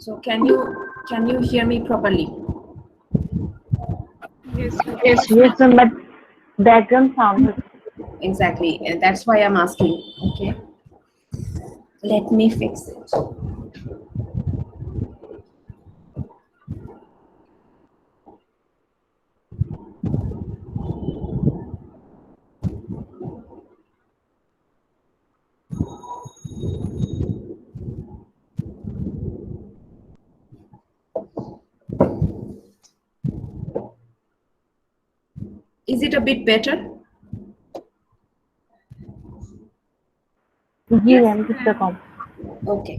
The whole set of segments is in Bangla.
So can you hear me properly? Yes, Yes, ma'am, but background sound. Exactly, and that's why I'm asking. Okay, let me fix it. Is it a bit better? जी मैम किसका कॉम Okay.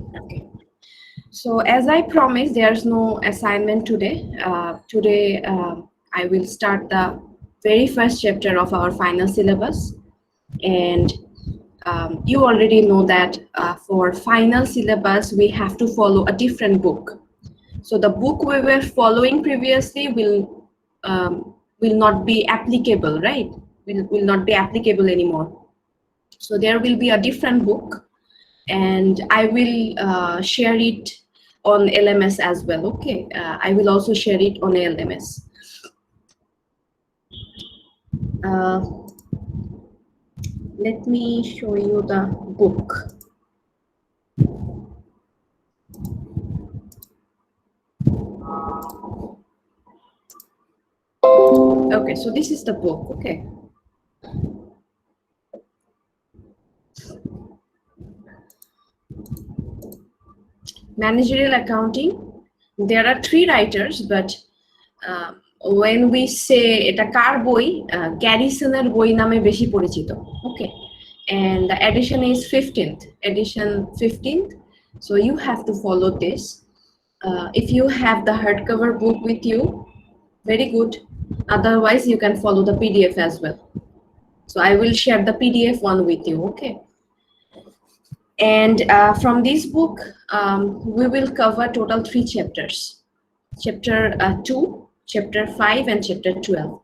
So as I promised, there's no assignment today. Today I will start the very first chapter of our final syllabus, and you already know that for final syllabus we have to follow a different book. So the book we were following previously will not be applicable, right? Will not be applicable anymore. So there will be a different book, and I will share it on LMS as well. Okay, I will also share it on LMS. Let me show you the book. Okay, so this is the book. Okay. Managerial accounting. There are 3 writers, but when we say এটা কার বই, গ্যারিসনের বই নামে বেশি পরিচিত. Okay, and the edition is 15th edition 15th, so you have to follow this. If you have the hardcover book with you, very good. Otherwise you can follow the PDF as well. So I will share the PDF one with you. Okay. And from this book, we will cover total 3 chapters. Chapter 2, chapter 5, and chapter 12.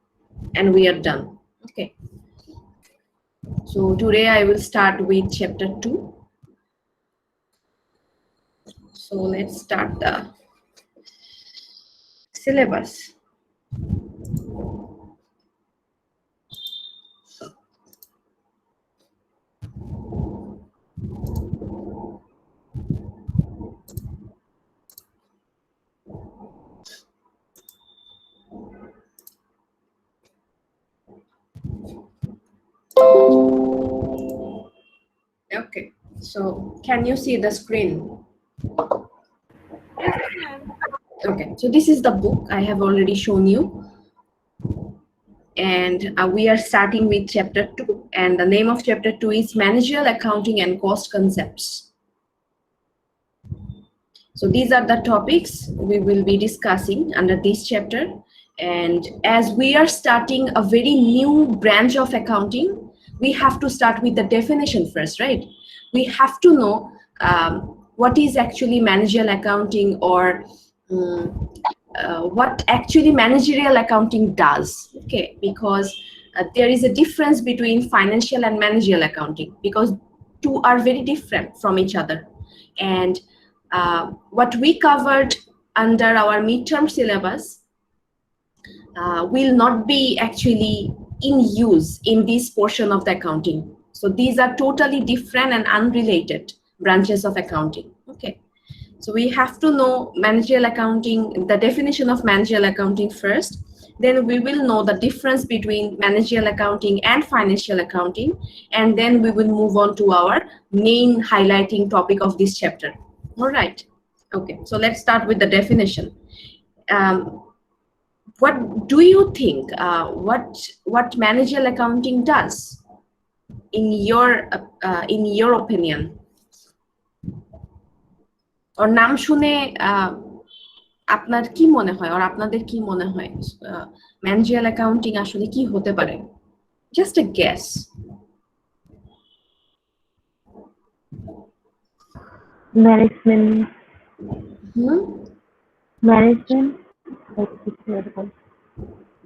And we are done. Okay. So today I will start with chapter 2. So let's start the syllabus. Okay, so can you see the screen? yes, ma'am. Okay, so this is the book I have already shown you, and we are starting with chapter 2, and the name of chapter 2 is Managerial Accounting and Cost Concepts. So these are the topics we will be discussing under this chapter, and as we are starting a very new branch of accounting, we have to start with the definition first, right? We have to know what is actually managerial accounting, or what actually managerial accounting does. Okay, because there is a difference between financial and managerial accounting, because two are very different from each other. And what we covered under our midterm syllabus will not be actually in use in this portion of the accounting. So these are totally different and unrelated branches of accounting. Okay, so we have to know managerial accounting, the definition of managerial accounting first. Then we will know the difference between managerial accounting and financial accounting, and then we will move on to our main highlighting topic of this chapter. All right. Okay, so let's start with the definition. What do you think? What managerial accounting does, in your opinion? Or নাম শুনে আপনার কি মনে হয়, or আপনাদের কি মনে হয় ম্যানেজারিয়াল অ্যাকাউন্টিং আসলে কি হতে পারে? Just a guess. ম্যানেজমেন্ট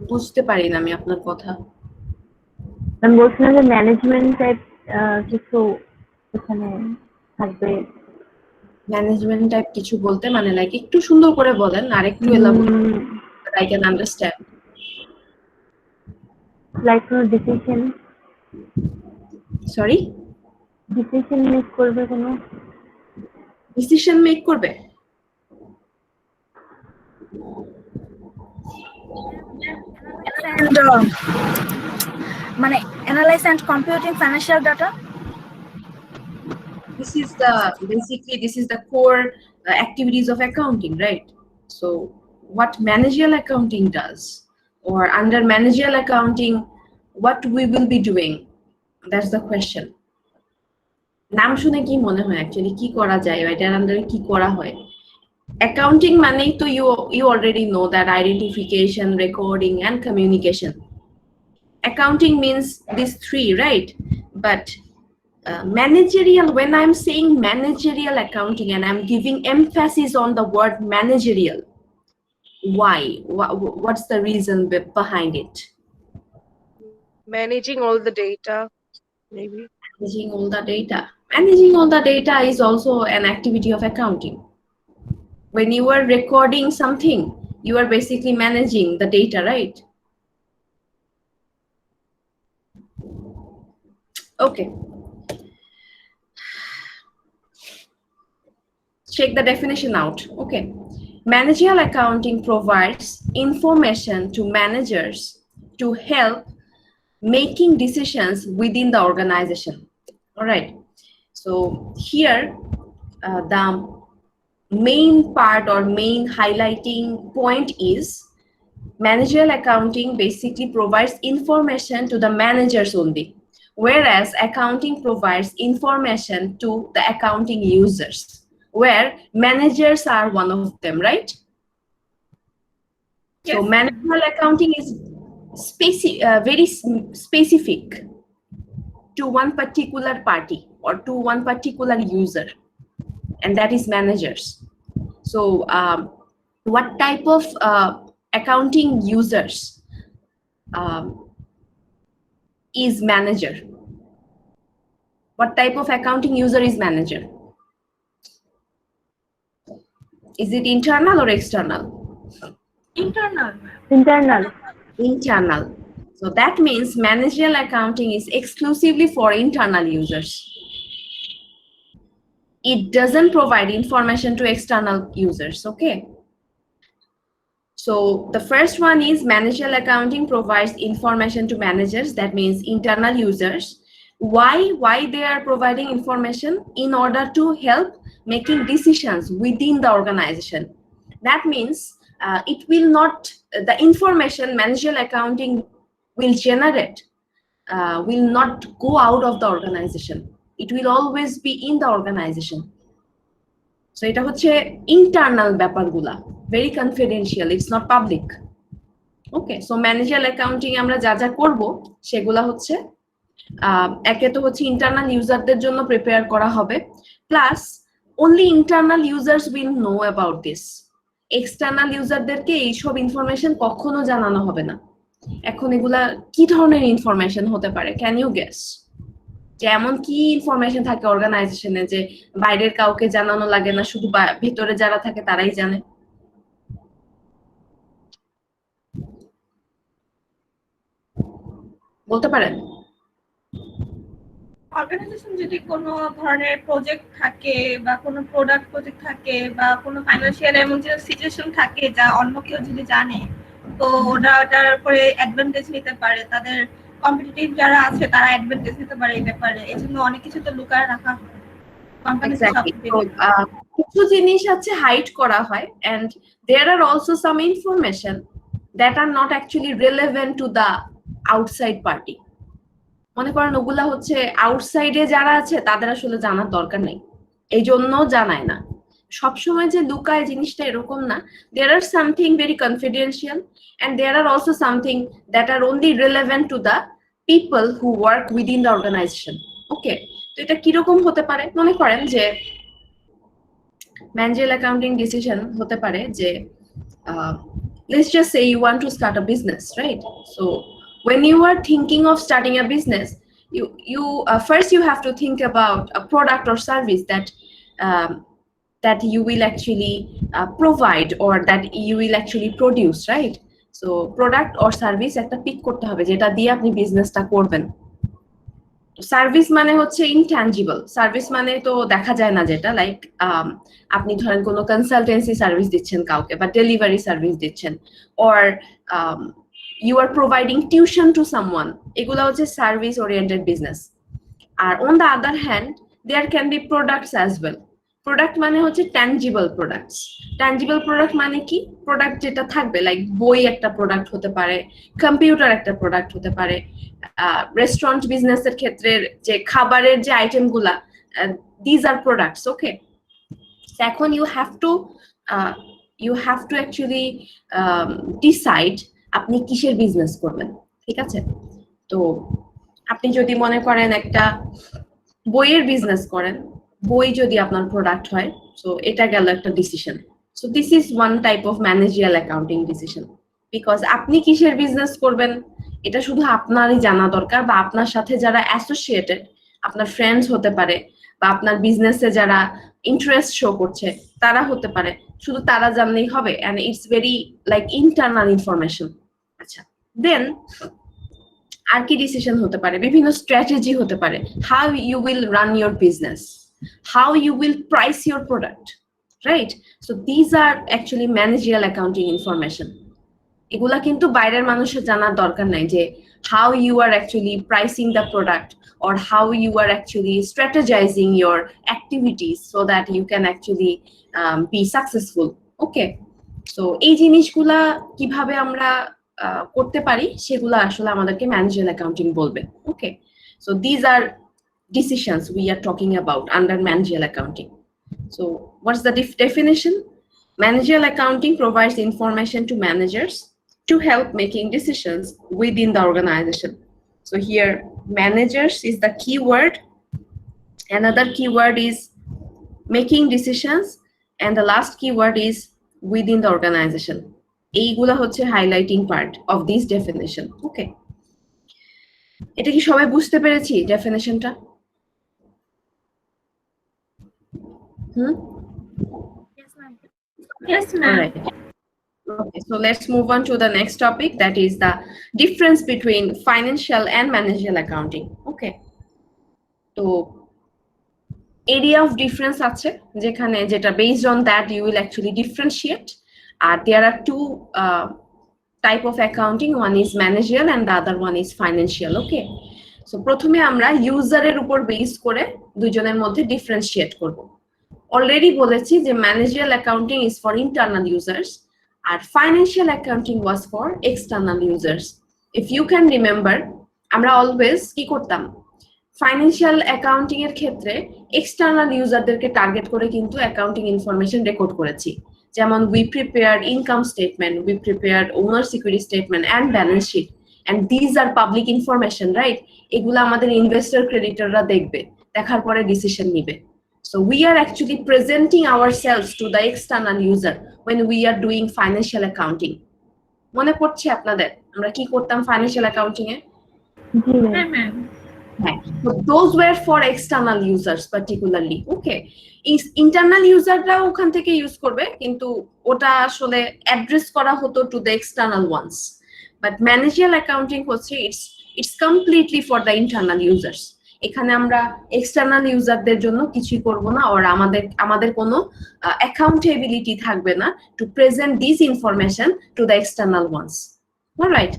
বুঝতে পারি না আমি আপনার কথা। আমি বলছিলাম যে ম্যানেজমেন্ট টাইপ কিছু এখানে থাকবে। ম্যানেজমেন্ট টাইপ কিছু বলতে মানে লাইক একটু সুন্দর করে বলেন আর একটু elaborate I can understand. Like কোনো decision Sorry, make করবে কোনো ডিসিশন মেক করবে? and মানে analyze and computing financial data. This is the core activities of accounting, right? So what managerial accounting does, or under managerial accounting, what we will be doing, that's the question. নাম শুনে কি মনে হয় অ্যাকচুয়ালি কি করা যায়, এটার আন্ডারে কি করা হয়? অ্যাকাউন্টিং মানেই তো you already know that identification, recording and communication. Accounting means these three, right? But managerial, when I'm saying managerial accounting and I'm giving emphasis on the word managerial, why? What's the reason behind it? Managing all the data, maybe. Managing all the data. Managing all the data is also an activity of accounting. When you are recording something, you are basically managing the data, right? Okay. Check the definition out. Okay. Managerial accounting provides information to managers to help making decisions within the organization. All right. So here, the main part or main highlighting point is managerial accounting basically provides information to the managers only, whereas accounting provides information to the accounting users, where managers are one of them, right? Yes. So managerial accounting is very specific to one particular party or to one particular user, and that is managers. So what type of accounting users is manager? What type of accounting user is manager? Is it internal or external? Internal. Internal. So that means managerial accounting is exclusively for internal users. It doesn't provide information to external users, okay? So the first one is managerial accounting provides information to managers, that means internal users. Why they are providing information? In order to help making decisions within the organization. That means it will not, the information managerial accounting will generate will not go out of the organization. It will always be in the organization. So এটা হচ্ছে internal ব্যাপারগুলা, very confidential, it's not public. Okay, so managerial accounting আমরা যা যা করব সেগুলা হচ্ছে একে তো হচ্ছে ইন্টারনাল ইউজারদের জন্য প্রিপেয়ার করা হবে, plus only internal users will know about this. External ইউজারদেরকে এইসব ইনফরমেশন কখনো জানানো হবে না। এখন এগুলা কি ধরনের ইনফরমেশন হতে পারে, ক্যান ইউ গেস? যেমন কি ইনফরমেশন থাকে অর্গানাইজেশনে যে বাইরের কাউকে জানানো লাগে না, শুধু ভিতরে যারা থাকে তারাই জানে? বলতে পারেন? অর্গানাইজেশন যদি কোনো ধরনের প্রজেক্ট থাকে বা কোনো প্রোডাক্ট প্রজেক্ট থাকে বা কোনো ফাইন্যান্সিয়াল এমন যে সিচুয়েশন থাকে যা অন্য কেউ যদি জানে, তো ওটার উপরে অ্যাডভান্টেজ নিতে পারে, তাদের কম্পিটিটিভ যারা আছে তারা অ্যাডভান্টেজ নিতে পারে এই ব্যাপারে। এই জন্য অনেক কিছু তো লুকায় রাখা হয়। কিছু জিনিস আছে হাইড করা হয়, and there are also some information that are not actually relevant to the outside party. মনে করেন ওগুলা হচ্ছে আউটসাইডে যারা আছে তাদের আসলে জানার দরকার নেই, এই জন্য জানায় না। সবসময় যে লুকায় জিনিসটা এরকম না, there are something very confidential and there are also something that are only relevant to the people who work within the organization. Okay, তো এটা কিরকম হতে পারে? মনে করেন যে managerial accounting decision হতে পারে যে let's just say you want to start a business, right? So when you are thinking of starting a business, you first you have to think about a product or service that that you will actually provide or that you will actually produce, right? So product or service একটা পিক করতে হবে যেটা দিয়ে আপনি বিজনেসটা করবেন। সার্ভিস মানে হচ্ছে ইনট্যাঞ্জিবল সার্ভিস, মানে তো দেখা যায় না, যেটা লাইক আপনি ধরেন কোনো কনসালটেন্সি সার্ভিস দিচ্ছেন কাউকে বা ডেলিভারি সার্ভিস দিচ্ছেন, or you are providing tuition to someone, এগুলো হচ্ছে সার্ভিস ওরিয়েন্টেড বিজনেস। আর on the other hand there can be products as well. Product মানে হচ্ছে ট্যাঞ্জিবল প্রোডাক্টস। ট্যাঞ্জিবল প্রোডাক্ট মানে কি? প্রোডাক্ট যেটা থাকবে, লাইক বই একটা প্রোডাক্ট হতে পারে, কম্পিউটার একটা প্রোডাক্ট হতে পারে, রেস্টুরেন্ট বিজনেসের ক্ষেত্রে যে খাবারের যে আইটেম গুলা, দিজ আর প্রোডাক্টস। ওকে, এখন you have to actually decide আপনি কিসের বিজনেস করবেন, ঠিক আছে? তো আপনি যদি মনে করেন একটা বইয়ের বিজনেস করেন, বই যদি আপনার প্রোডাক্ট হয়, সো এটা গেল একটা decision. So this is one type of managerial accounting decision, because আপনি কিসের বিজনেস করবেন এটা শুধু আপনারই জানা দরকার, বা আপনার সাথে যারা অ্যাসোসিয়েটেড, আপনার ফ্রেন্ডস হতে পারে, বা আপনার বিজনেসে যারা ইন্টারেস্ট শো করছে তারা হতে পারে, শুধু তারা জানলেই হবে। And it's very like internal information. আচ্ছা, দেন আর কি ডিসিশন হতে পারে? বিভিন্ন স্ট্র্যাটেজি হতে পারে। How you will run your business, how you will price your product, right? So these are actually managerial accounting information. এগুলা কিন্তু বাইরের মানুষের জানার দরকার নাই যে how you are actually pricing the product or how you are actually strategizing your activities so that you can actually be successful. Okay, so এই জিনিসগুলা কিভাবে আমরা করতে পারি সেগুলো আসলে আমাদেরকে ম্যানেজারিয়াল অ্যাকাউন্টিং বলবে। ওকে, so these are decisions we are talking about under managerial accounting. So what's the definition? Managerial accounting provides information to managers to help making decisions within the organization. So here managers is the key word, another keyword is making decisions, and the last keyword is within the organization. এইগুলা হচ্ছে highlighting part of this definition. Okay, এটা কি সবাই বুঝতে পেরেছি ডেফিনিশনটা? Yes, ma'am. Yes, ma'am. Alright. Okay, so let's move on to the next topic, that is the difference between financial and managerial accounting. Okay, so area of difference আছে যেখানে যেটা based on that you will actually differentiate. There are two type of accounting, one is managerial and the other one is financial. Okay, so প্রথমে আমরা ইউজারের উপর বেস করে দুজনের মধ্যে ডিফারেন্সিয়েট করব। অলরেডি বলেছি যে managerial accounting is for internal users আর financial accounting was for external users. If you can remember, আমরা অলওয়েজ কি করতাম, ফাইন্যান্সিয়াল অ্যাকাউন্টিং এর ক্ষেত্রে এক্সটার্নাল ইউজারদেরকে টার্গেট করে কিন্তু অ্যাকাউন্টিং ইনফরমেশন রেকর্ড করেছি। যেমন we prepared income statement, we prepared owner security statement and balance sheet, and these are public information, right? এগুলো আমাদের ইনভেস্টর ক্রেডিটররা দেখবে, দেখার পরে ডিসিশন নিবে। So we are actually presenting ourselves to the external user when we are doing financial accounting. মনে পড়ছে আপনাদের আমরা কি করতাম ফাইন্যান্সিয়াল অ্যাকাউন্টিং এ? জি হ্যাঁ ma'am. So those were for external users particularly. Okay, internal userরা ওখান থেকে ইউজ করবে, কিন্তু ওটা আসলে অ্যাড্রেস করা হতো to the external ones. But managerial accounting হচ্ছে it's completely for the internal users. এখানে আমরা এক্সটার্নাল ইউজারদের জন্য কিছুই করব না, আর আমাদের কোনো অ্যাকাউন্টেবিলিটি থাকবে না to present this information to the external ones. Alright,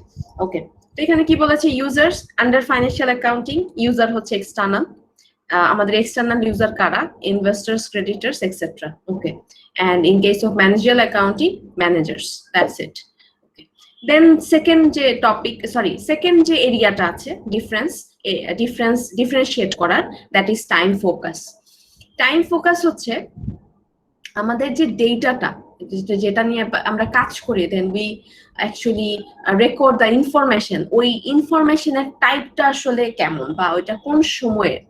okay. তো এখানে কি বলেছে, users under financial accounting user হচ্ছে এক্সটার্নাল। আমাদের এক্সটার্নাল ইউজার কারা? Investors, creditors, etcetera. Okay, and in case of managerial accounting, managers. That's it. Okay, then second যে এরিয়াটা আছে ডিফারেন্সিয়েট করার, that is time focus. Time focus হচ্ছে আমাদের যে ডেটাটা, যেটা নিয়ে আমরা কাজ করি, then we actually record the information, ওই ইনফরমেশনের টাইপটা আসলে কেমন, বা ওইটা কোন সময়ের,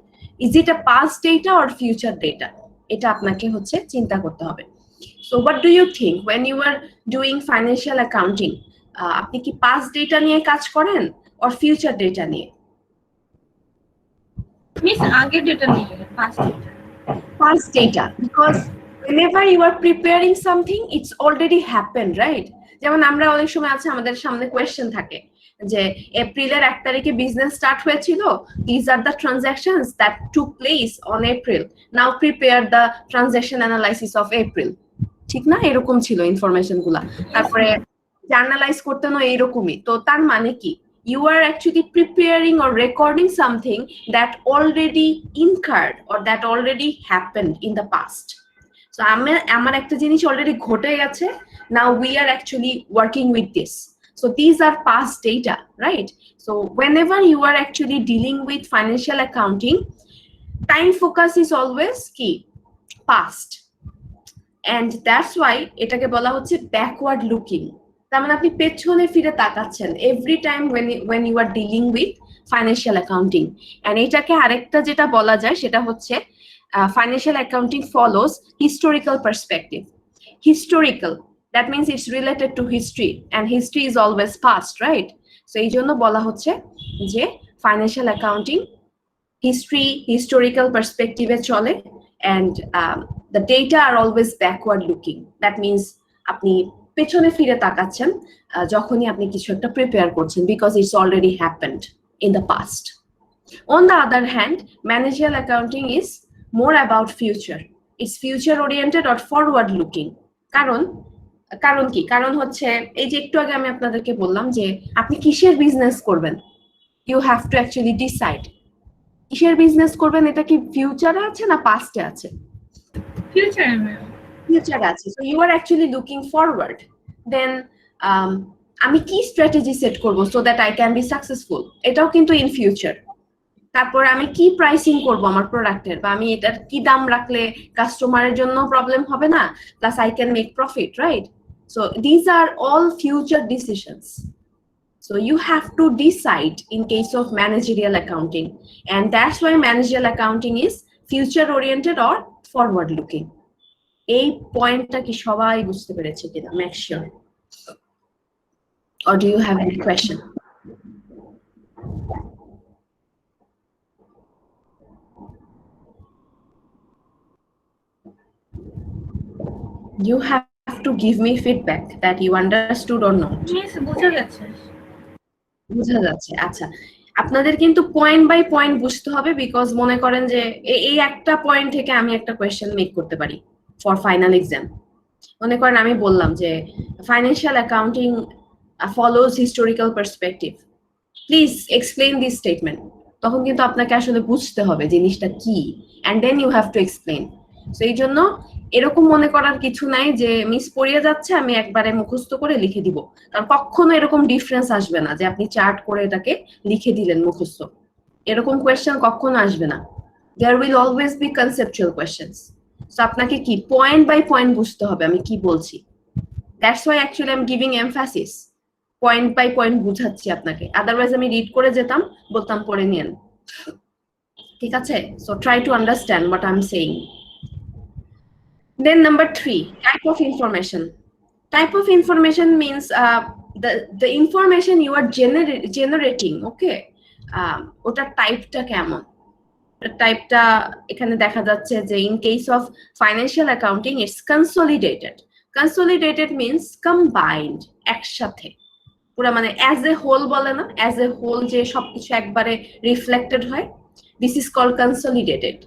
is it a past data or future data, এটা আপনাকে হচ্ছে চিন্তা করতে হবে। So what do you think when you are doing financial accounting? আপনি কি পাস্ট ডেটা নিয়ে কাজ করেন অর ফিউচার ডেটা নিয়ে? মিস আগের ডেটা নিয়ে, past data, because whenever you are preparing something, it's already happened, right? যেমন আমরা অনেক সময় আছে আমাদের সামনে কোয়েশ্চেন থাকে যে এপ্রিলের 1 তারিখে বিজনেস স্টার্ট হয়েছিল, these are the transactions that took place on April, now prepare the transaction analysis of April, ঠিক না? এরকম ছিল ইনফরমেশন গুলা। তারপরে জার্নালাইজ করতে না এইরকমই। তো তার মানে কি, you are actually preparing or recording something that already incurred or that already happened in the past. So আমার একটা জিনিস অলরেডি ঘটে গেছে, now we are actually working with this. So these are past data, right? So whenever you are actually dealing with financial accounting, time focus is always key, past. And that's why এটাকে বলা হচ্ছে backward looking. তার মানে আপনি পেছনে ফিরে তাকাচ্ছেন every time when you are dealing with financial accounting. And এটাকে আরেকটা যেটা বলা যায় সেটা হচ্ছে financial accounting follows historical perspective. Historical, that means it's related to history, and history is always past, right? So এই জন্য বলা হচ্ছে যে financial accounting historical perspective এ চলে, and the data are always backward looking. That means আপনি পেছনে ফিরে তাকাচ্ছেন যখনই আপনি কিছু একটা প্রিপেয়ার করছেন, because it's already happened in the past. On the other hand, managerial accounting is more about future. It's future oriented or forward looking. কারণ কি? কারণ হচ্ছে এই যে একটু আগে আমি আপনাদেরকে বললাম যে আপনি কিসের বিজনেস করবেন, you have to actually decide. কিসের বিজনেস করবেন, এটা কি ফিউচারে আছে না পাস্টে আছে? ফিউচারে আছে। So you are actually looking forward. Then আমি কি স্ট্র্যাটেজি সেট করব so that I can be successful, এটাও কিন্তু ইন ফিউচার। তারপর আমি কি প্রাইসিং করব আমার প্রোডাক্টের, বা আমি এটার কি দাম রাখলে কাস্টমারের জন্য প্রবলেম হবে না, plus I can make profit, right? So these R all future decisions. So you have to decide in case of managerial accounting, and that's why managerial accounting is future oriented or forward looking. এই পয়েন্টটা কি সবাই বুঝতে পেরেছে কিনা? Make sure. Or do you have any question? You have to give me feedback that you understood or not. Yes, বুঝা গেছে। বুঝা যাচ্ছে। আচ্ছা, আপনাদের কিন্তু পয়েন্ট বাই পয়েন্ট বুঝতে হবে, বিকজ মনে করেন যে এই একটা পয়েন্ট থেকে আমি একটা কোয়েশ্চেন মেক করতে পারি ফর ফাইনাল এক্সাম। মনে করেন আমি বললাম যে financial accounting follows historical perspective, please explain this statement. তখন কিন্তু আপনাকে আসলে বুঝতে হবে জিনিসটা কি, and then you have to explain. So এই জন্য এরকম মনে করার কিছু নাই যে মিস পড়িয়ে যাচ্ছে আমি একবারে মুখস্থ করে লিখে দিব, কারণ কখনো এরকম ডিফারেন্স আসবে না যে আপনি চার্ট করে এটাকে লিখে দিলেন মুখস্থ, এরকম কোয়েশ্চেন কখনো আসবে না। There will always be conceptual questions. So আপনাকে কি পয়েন্ট বাই পয়েন্ট বুঝতে হবে আমি কি বলছি। That's why actually I am giving emphasis, point by point বুঝাচ্ছি আপনাকে, আদারওয়াইজ আমি রিড করে যেতাম, বলতাম পড়ে নিয়েন, ঠিক আছে? So try to understand what I am saying. Then number 3, type of information. Type of information means the information you are generating, okay? ওটার টাইপটা কেমন? টাইপটা এখানে দেখা যাচ্ছে যে in case of financial accounting it's consolidated. Consolidated means combined, একসাথে পুরো, মানে as a whole বলে না, as a whole যে সবকিছু একবারে রিফ্লেক্টেড হয়, this is called consolidated.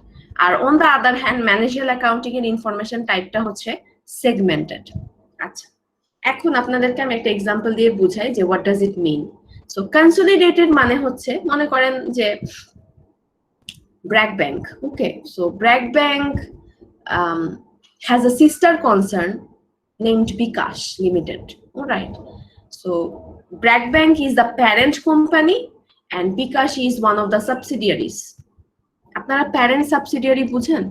আর on the other hand managerial accounting এর ইনফরমেশন টাইপটা হচ্ছে সেগমেন্টেড। আচ্ছা, এখন আপনাদেরকে আমি একটা এক্সাম্পল দিয়ে বুঝাই যে what does it mean. So consolidated মানে হচ্ছে, মনে করেন যে Bragg Bank, okay? So Bragg Bank has a sister concern named Bikash Limited, all right? So Bragg Bank is the parent company and Bikash is one of the subsidiaries. আপনারা প্যারেন্ট সাবসিডিয়ারি বুঝেন?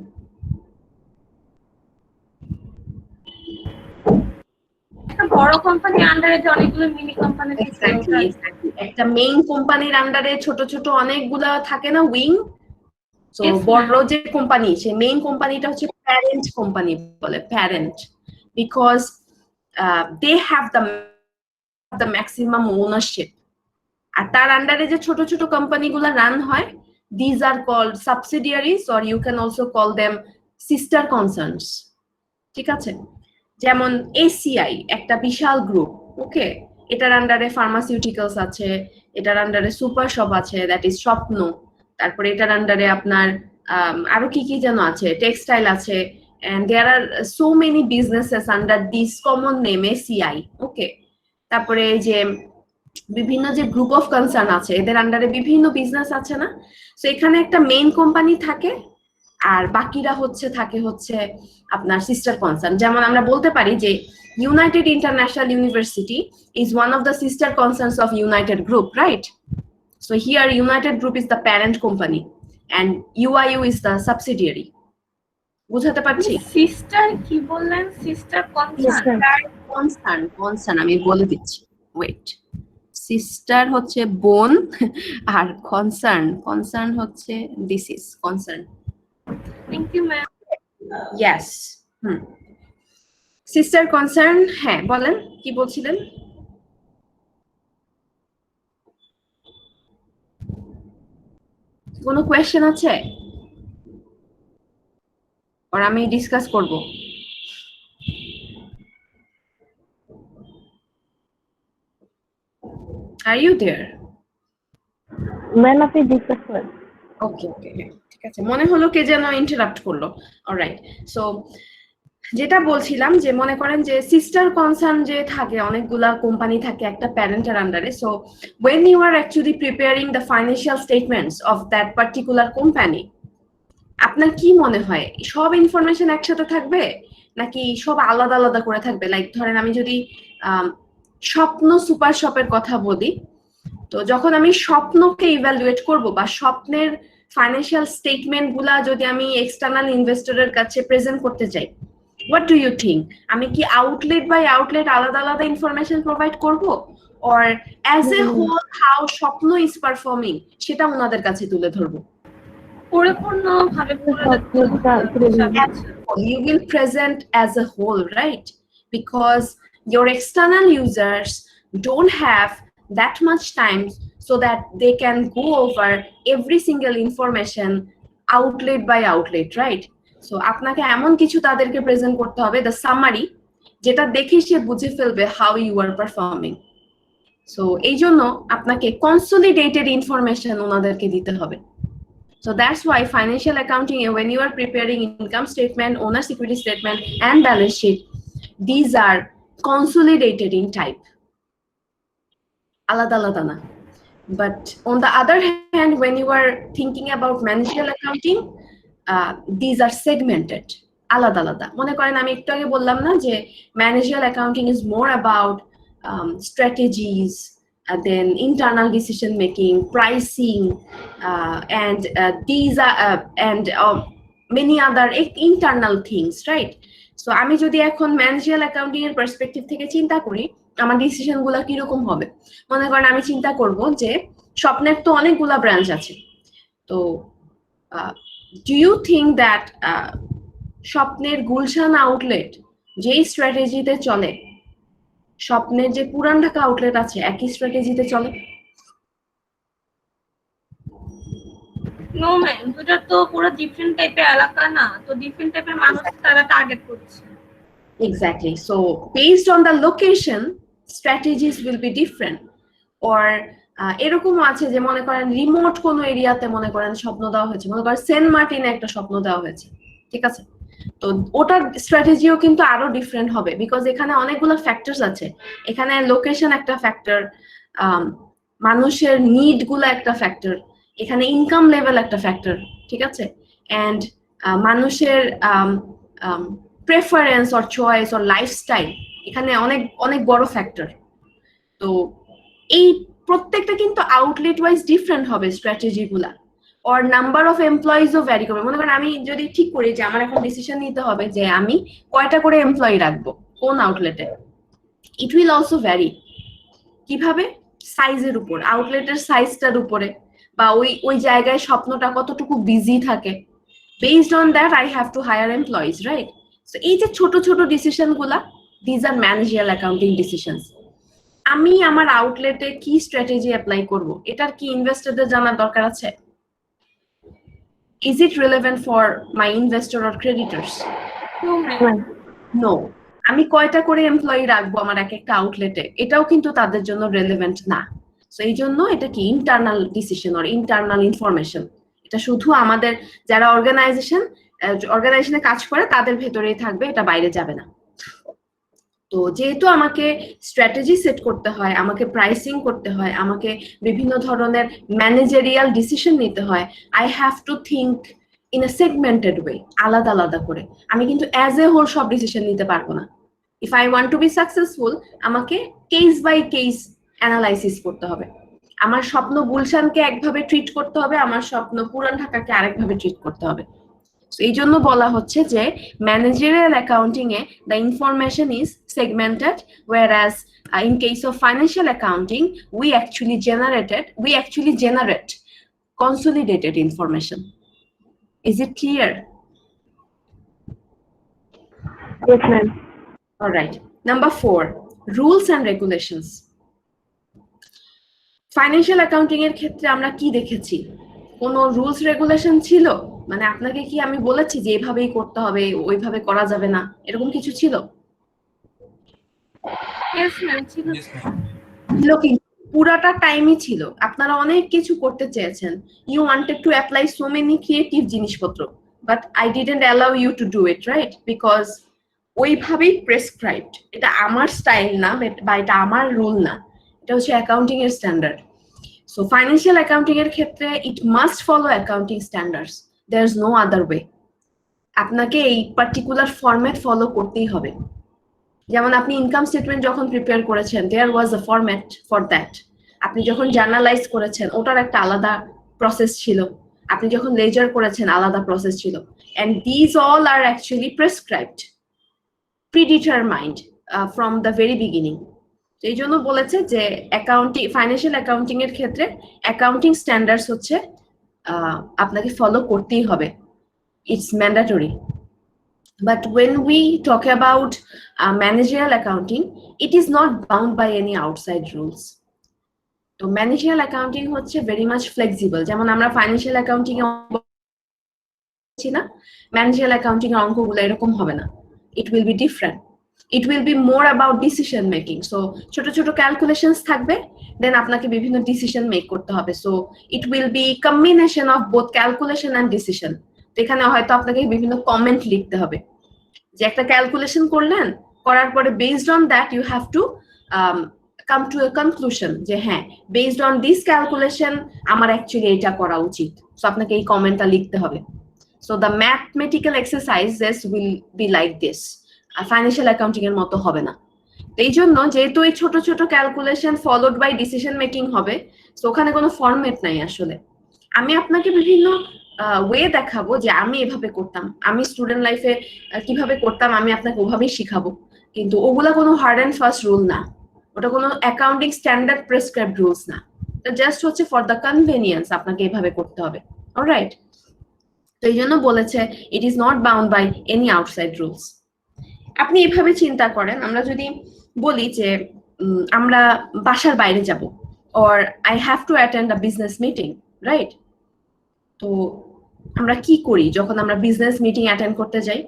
একটা বড় কোম্পানি আন্ডারে যে অনেকগুলো মিনি কোম্পানি থাকে, একটা মেইন কোম্পানির আন্ডারে ছোট ছোট অনেকগুলো থাকে না, উইং। সো বড় যে কোম্পানি, সেই মেইন কোম্পানিটা হচ্ছে প্যারেন্ট কোম্পানি বলে, parent, because they have the maximum ownership. আর তার আন্ডারে যে ছোট ছোট কোম্পানিগুলো রান হয়, these are called subsidiaries, or you can also call them sister concerns. ঠিক আছে? যেমন এসিআই একটা বিশাল গ্রুপ, ওকে, এটার আন্ডারে ফার্মাসিউটিক্যালস আছে, এটার আন্ডারে সুপার শপ আছে, দ্যাট ইজ স্বপ্ন, তারপরে এটার আন্ডারে আপনার আরো কি কি যেন আছে, টেক্সটাইল আছে, and there are so many businesses under this common name ACI, ওকে। তারপরে এই যে বিভিন্ন যে গ্রুপ অফ কনসার্ন আছে এদের আন্ডারে বিভিন্ন বিজনেস আছে না, সো এখানে একটা মেইন কোম্পানি থাকে আর বাকিরা থাকে আপনার সিস্টার কনসার্ন। যেমন আমরা বলতে পারি যে United international university is one of the sister concerns of United group, right? So here United group is the parent company and UIU is the subsidiary. বুঝাতে পারছি? সিস্টার কি বললেন? Sister concern? কনসার্ন আমি বলে দিচ্ছি, ওয়েট। সিস্টার হচ্ছে বোন আর কনসার্ন হচ্ছে this is concern. Thank you ma'am. Yes, sister concern. হ্যাঁ বলেন, কি বলছিলেন? কোনো কোয়েশ্চেন আছে আর আমি ডিসকাস করব? Are you there? ম্যাম আপনি ডিসকাস করেন। ওকে, ঠিক আছে, মনে হলো কে যেন ইন্টারাপ্ট করলো। অলরাইট, সো যেটা বলছিলাম যে মনে করেন যে সিস্টার কনসার্ন যে থাকে, অনেকগুলা কোম্পানি থাকে একটা প্যারেন্টের আন্ডারে। So when you are actually preparing the financial statements of that particular company, আপনার কি মনে হয় সব ইনফরমেশন একসাথে থাকবে নাকি সব আলাদা আলাদা করে থাকবে? লাইক ধরেন আমি যদি স্বপ্ন সুপার শপের কথা বলি, তো যখন আমি স্বপ্নকে ইভ্যালুয়েট করব বা স্বপ্নের ফাইন্যান্সিয়াল স্টেটমেন্ট গুলা যদি আমি এক্সটার্নাল ইনভেস্টরের কাছে প্রেজেন্ট করতে চাই, হোয়াট ডু ইউ থিঙ্ক? আমি কি আউটলেট বাই আউটলেট আলাদা আলাদা ইনফরমেশন প্রোভাইড করব, or as a whole how Shwapno is performing সেটা ওনাদের কাছে তুলে ধরবো? পরিপূর্ণভাবে You will present as a whole, right? Because your external users don't have that much time so that they can go over every single information outlet by outlet, right? So আপনাকে এমন কিছু তাদেরকে প্রেজেন্ট করতে হবে, the summary, যেটা দেখে সে বুঝে ফেলবে how you are performing. So এই জন্য আপনাকে consolidated information ওনাদেরকে দিতে হবে। So that's why financial accounting, when you are preparing income statement, owner's equity statement, and balance sheet, these are consolidated in type. Alada alada na. But on the other hand, when you are thinking about managerial accounting, these are segmented. Alada alada. Mone koren ami ekটু আগে বললাম না যে managerial accounting is more about strategies, then internal decision making, pricing, and these are and many other internal things, right? So আমি যদি এখন ম্যানেজারিয়াল অ্যাকাউন্টিং এর পার্সপেক্টিভ থেকে চিন্তা করি, আমার ডিসিশন গুলা কিরকম হবে? মনে করেন আমি চিন্তা করব যে স্বপ্নের তো অনেকগুলা ব্রাঞ্চ আছে, তো ডু ইউ থিঙ্ক দ্যাট স্বপ্নের গুলশান আউটলেট যেই স্ট্র্যাটেজিতে চলে, স্বপ্নের যে পুরান ঢাকা আউটলেট আছে একই স্ট্র্যাটেজিতে চলে? নো ম্যাম, দুটো তো পুরো ডিফারেন্ট টাইপের এলাকা না, তো ডিফারেন্ট টাইপের মানুষ তারা টার্গেট করছে। Exactly. So based on the location, strategies will be different. Or এরকম আছে যে মনে করেন রিমোট কোন এরিয়াতে মনে করেন স্বপ্ন দেওয়া হয়েছে, মনে করেন সেন্ট মার্টিনে একটা স্বপ্ন দেওয়া হয়েছে, ঠিক আছে? তো ওটার স্ট্র্যাটেজিও কিন্তু আরো ডিফারেন্ট হবে, বিকজ এখানে অনেকগুলো ফ্যাক্টরস আছে। এখানে লোকেশন একটা ফ্যাক্টর, মানুষের নিড গুলো একটা ফ্যাক্টর, এখানে ইনকাম লেভেল একটা ফ্যাক্টর, ঠিক আছে? এন্ড মানুষের preference or choice or lifestyle এখানে অনেক অনেক বড় ফ্যাক্টর। তো এই প্রত্যেকটা কিন্তু আউটলেট ওয়াইজ ডিফারেন্ট হবে স্ট্র্যাটেজি গুলা, অর নাম্বার অফ এমপ্লয়িজও ভ্যারি করবে। মনে করেন আমি যদি ঠিক করি যে আমার এখন ডিসিশন নিতে হবে যে আমি কয়টা করে এমপ্লয়ি রাখবো কোন আউটলেটে, ইট উইল অলসো ভ্যারি। কিভাবে? সাইজের উপর, আউটলেটের সাইজটার উপরে, বা ওই জায়গায় স্বপ্নটা কতটুকু বিজি থাকে। Based on that I have to hire employees, right? So এই যে ছোট ছোট ডিসিশন গুলা, these are managerial accounting decisions. আমি আমার আউটলেটে কি স্ট্র্যাটেজি অ্যাপ্লাই করব, এটার কি ইনভেস্টরদের জানার দরকার আছে? Is it relevant for my investor or creditors? No ma'am. No, আমি কয়টা করে এমপ্লয়ি রাখবো আমার এক একটা আউটলেটে, এটাও কিন্তু তাদের জন্য রেলেভেন্ট না। তো এই জন্য এটা কি internal decision or internal information, এটা শুধু আমাদের যারা অর্গানাইজেশনে কাজ করে তাদের ভেতরেই থাকবে, এটা বাইরে যাবে না। তো যেহেতু আমাকে স্ট্র্যাটেজি সেট করতে হয়, আমাকে প্রাইসিং করতে হয়, আমাকে বিভিন্ন ধরনের ম্যানেজারিয়াল ডিসিশন নিতে হয়, I have to think in a segmented way, আলাদা আলাদা করে। আমি কিন্তু অ্যাজ এ হোল সব ডিসিশন নিতে পারবো না। If I want two be successful, আমাকে কেস বাই কেস অ্যানালাইসিস করতে হবে। আমার স্বপ্ন গুলশানকে একভাবে ট্রিট করতে হবে, আমার স্বপ্ন পুরান ঢাকাকে আরেকভাবে ট্রিট করতে হবে। এই জন্য বলা হচ্ছে যে managerial accounting A the information is segmented, whereas in case of financial accounting we actually generate consolidated information. Is it clear? Yes, ma'am. All right. Number 4, rules and regulations. Financial accounting এর ক্ষেত্রে আমরা কি দেখেছি? কোনো রুলস রেগুলেশন ছিল? মানে আপনাকে কি আমি বলেছি যে এইভাবেই করতে হবে, ওইভাবে করা যাবে না, এরকম কিছু ছিল? ইয়েস ম্যাম ছিল। ছিল কি? পুরাটা টাইমই ছিল। আপনারা অনেক কিছু করতে চেয়েছেন, you wanted to apply so many creative জিনিসপত্র, but I didn't allow you to do it, right? Because ওইভাবেই প্রেসক্রাইবড। এটা আমার স্টাইল না, বা এটা আমার রুল না, এটা হচ্ছে অ্যাকাউন্টিং এর স্ট্যান্ডার্ড। So financial accounting এর ক্ষেত্রে it must follow accounting standards. There is no other way. আপনাকে এই পার্টিকুলার ফরম্যাট ফলো করতেই হবে। যেমন আপনি ইনকাম স্টেটমেন্ট যখন প্রিপেয়ার করেছেন, there was a format for that. আপনি যখন জার্নালাইজ করেছেন ওটার একটা আলাদা প্রসেস ছিল, আপনি যখন লেজার করেছেন আলাদা প্রসেস ছিল, and these all are actually prescribed, predetermined from the very beginning. এই জন্য বলেছে যে ফাইন্যান্সিয়াল অ্যাকাউন্টিং এর ক্ষেত্রে অ্যাকাউন্টিং স্ট্যান্ডার্ডস হচ্ছে আপনাকে ফলো করতেই হবে, it's mandatory. But when we talk about managerial accounting, it is not bound by any outside rules. তো ম্যানেজারিয়াল অ্যাকাউন্টিং হচ্ছে ভেরি মাচ ফ্লেক্সিবল। যেমন আমরা ফাইন্যান্সিয়াল অ্যাকাউন্টিং এ না, ম্যানেজারিয়াল অ্যাকাউন্টিং এর অঙ্কগুলো এরকম হবে না, ইট will B different. It will be more about decision making. So ছোট ছোট ক্যালকুলেশনস থাকবে, দেন আপনাকে বিভিন্ন ডিসিশন মেক করতে হবে। So it will be combination of both calculation and decision. তো এখানে হয়তো আপনাকে বিভিন্ন কমেন্ট লিখতে হবে যে একটা ক্যালকুলেশন করলেন, করার পরে based on that you have to come to a conclusion যে হ্যাঁ, বেসড অন দিস ক্যালকুলেশন আমার অ্যাকচুয়ালি এটা করা উচিত। সো আপনাকে এই কমেন্টটা লিখতে হবে। So the mathematical exercises will be like this, financial accounting এর মতো হবে না। এই জন্য যেহেতু এই ছোট ছোট calculation followed by decision making হবে, তো ওখানে কোনো ফরম্যাট নাই আসলে। আমি আপনাকে বিভিন্ন ওয়ে দেখাবো যে আমি এভাবে করতাম, আমি স্টুডেন্ট লাইফে কিভাবে করতাম, আমি আপনাকে ওভাবেই শিখাবো, কিন্তু ওগুলা কোনো হার্ড অ্যান্ড ফাস্ট রুল না, ওটা কোনো অ্যাকাউন্টিং স্ট্যান্ডার্ড প্রেসক্রাইবড রুলস না। জাস্ট হচ্ছে ফর দ্য কনভেনিয়েন্স আপনাকে এভাবে করতে হবে। অলরাইট? তো এই জন্য বলেছে it is not bound by any outside rules. আপনি এভাবে চিন্তা করেন, আমরা যদি বলি যে আমরা বাসার বাইরে যাব, or I have to attend a business meeting, right? তো আমরা কি করি যখন আমরা বিজনেস মিটিং অ্যাটেন্ড করতে যাই?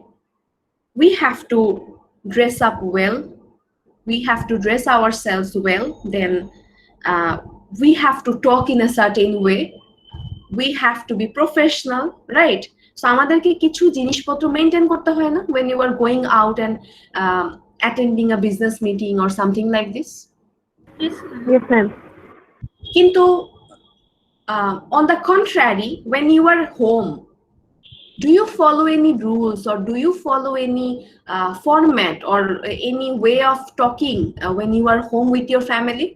We have to dress up well, we have to dress ourselves well, then we have to talk in a certain way, we have to be professional, right? So আমাদেরকে কিছু জিনিসপত্র মেনটেন করতে হয় না when you are going out and attending a business meeting or something like this? Yes, ma'am. কিন্তু on the contrary, when you are home, do you follow any rules or do you follow any format or any way of talking when you are home with your family?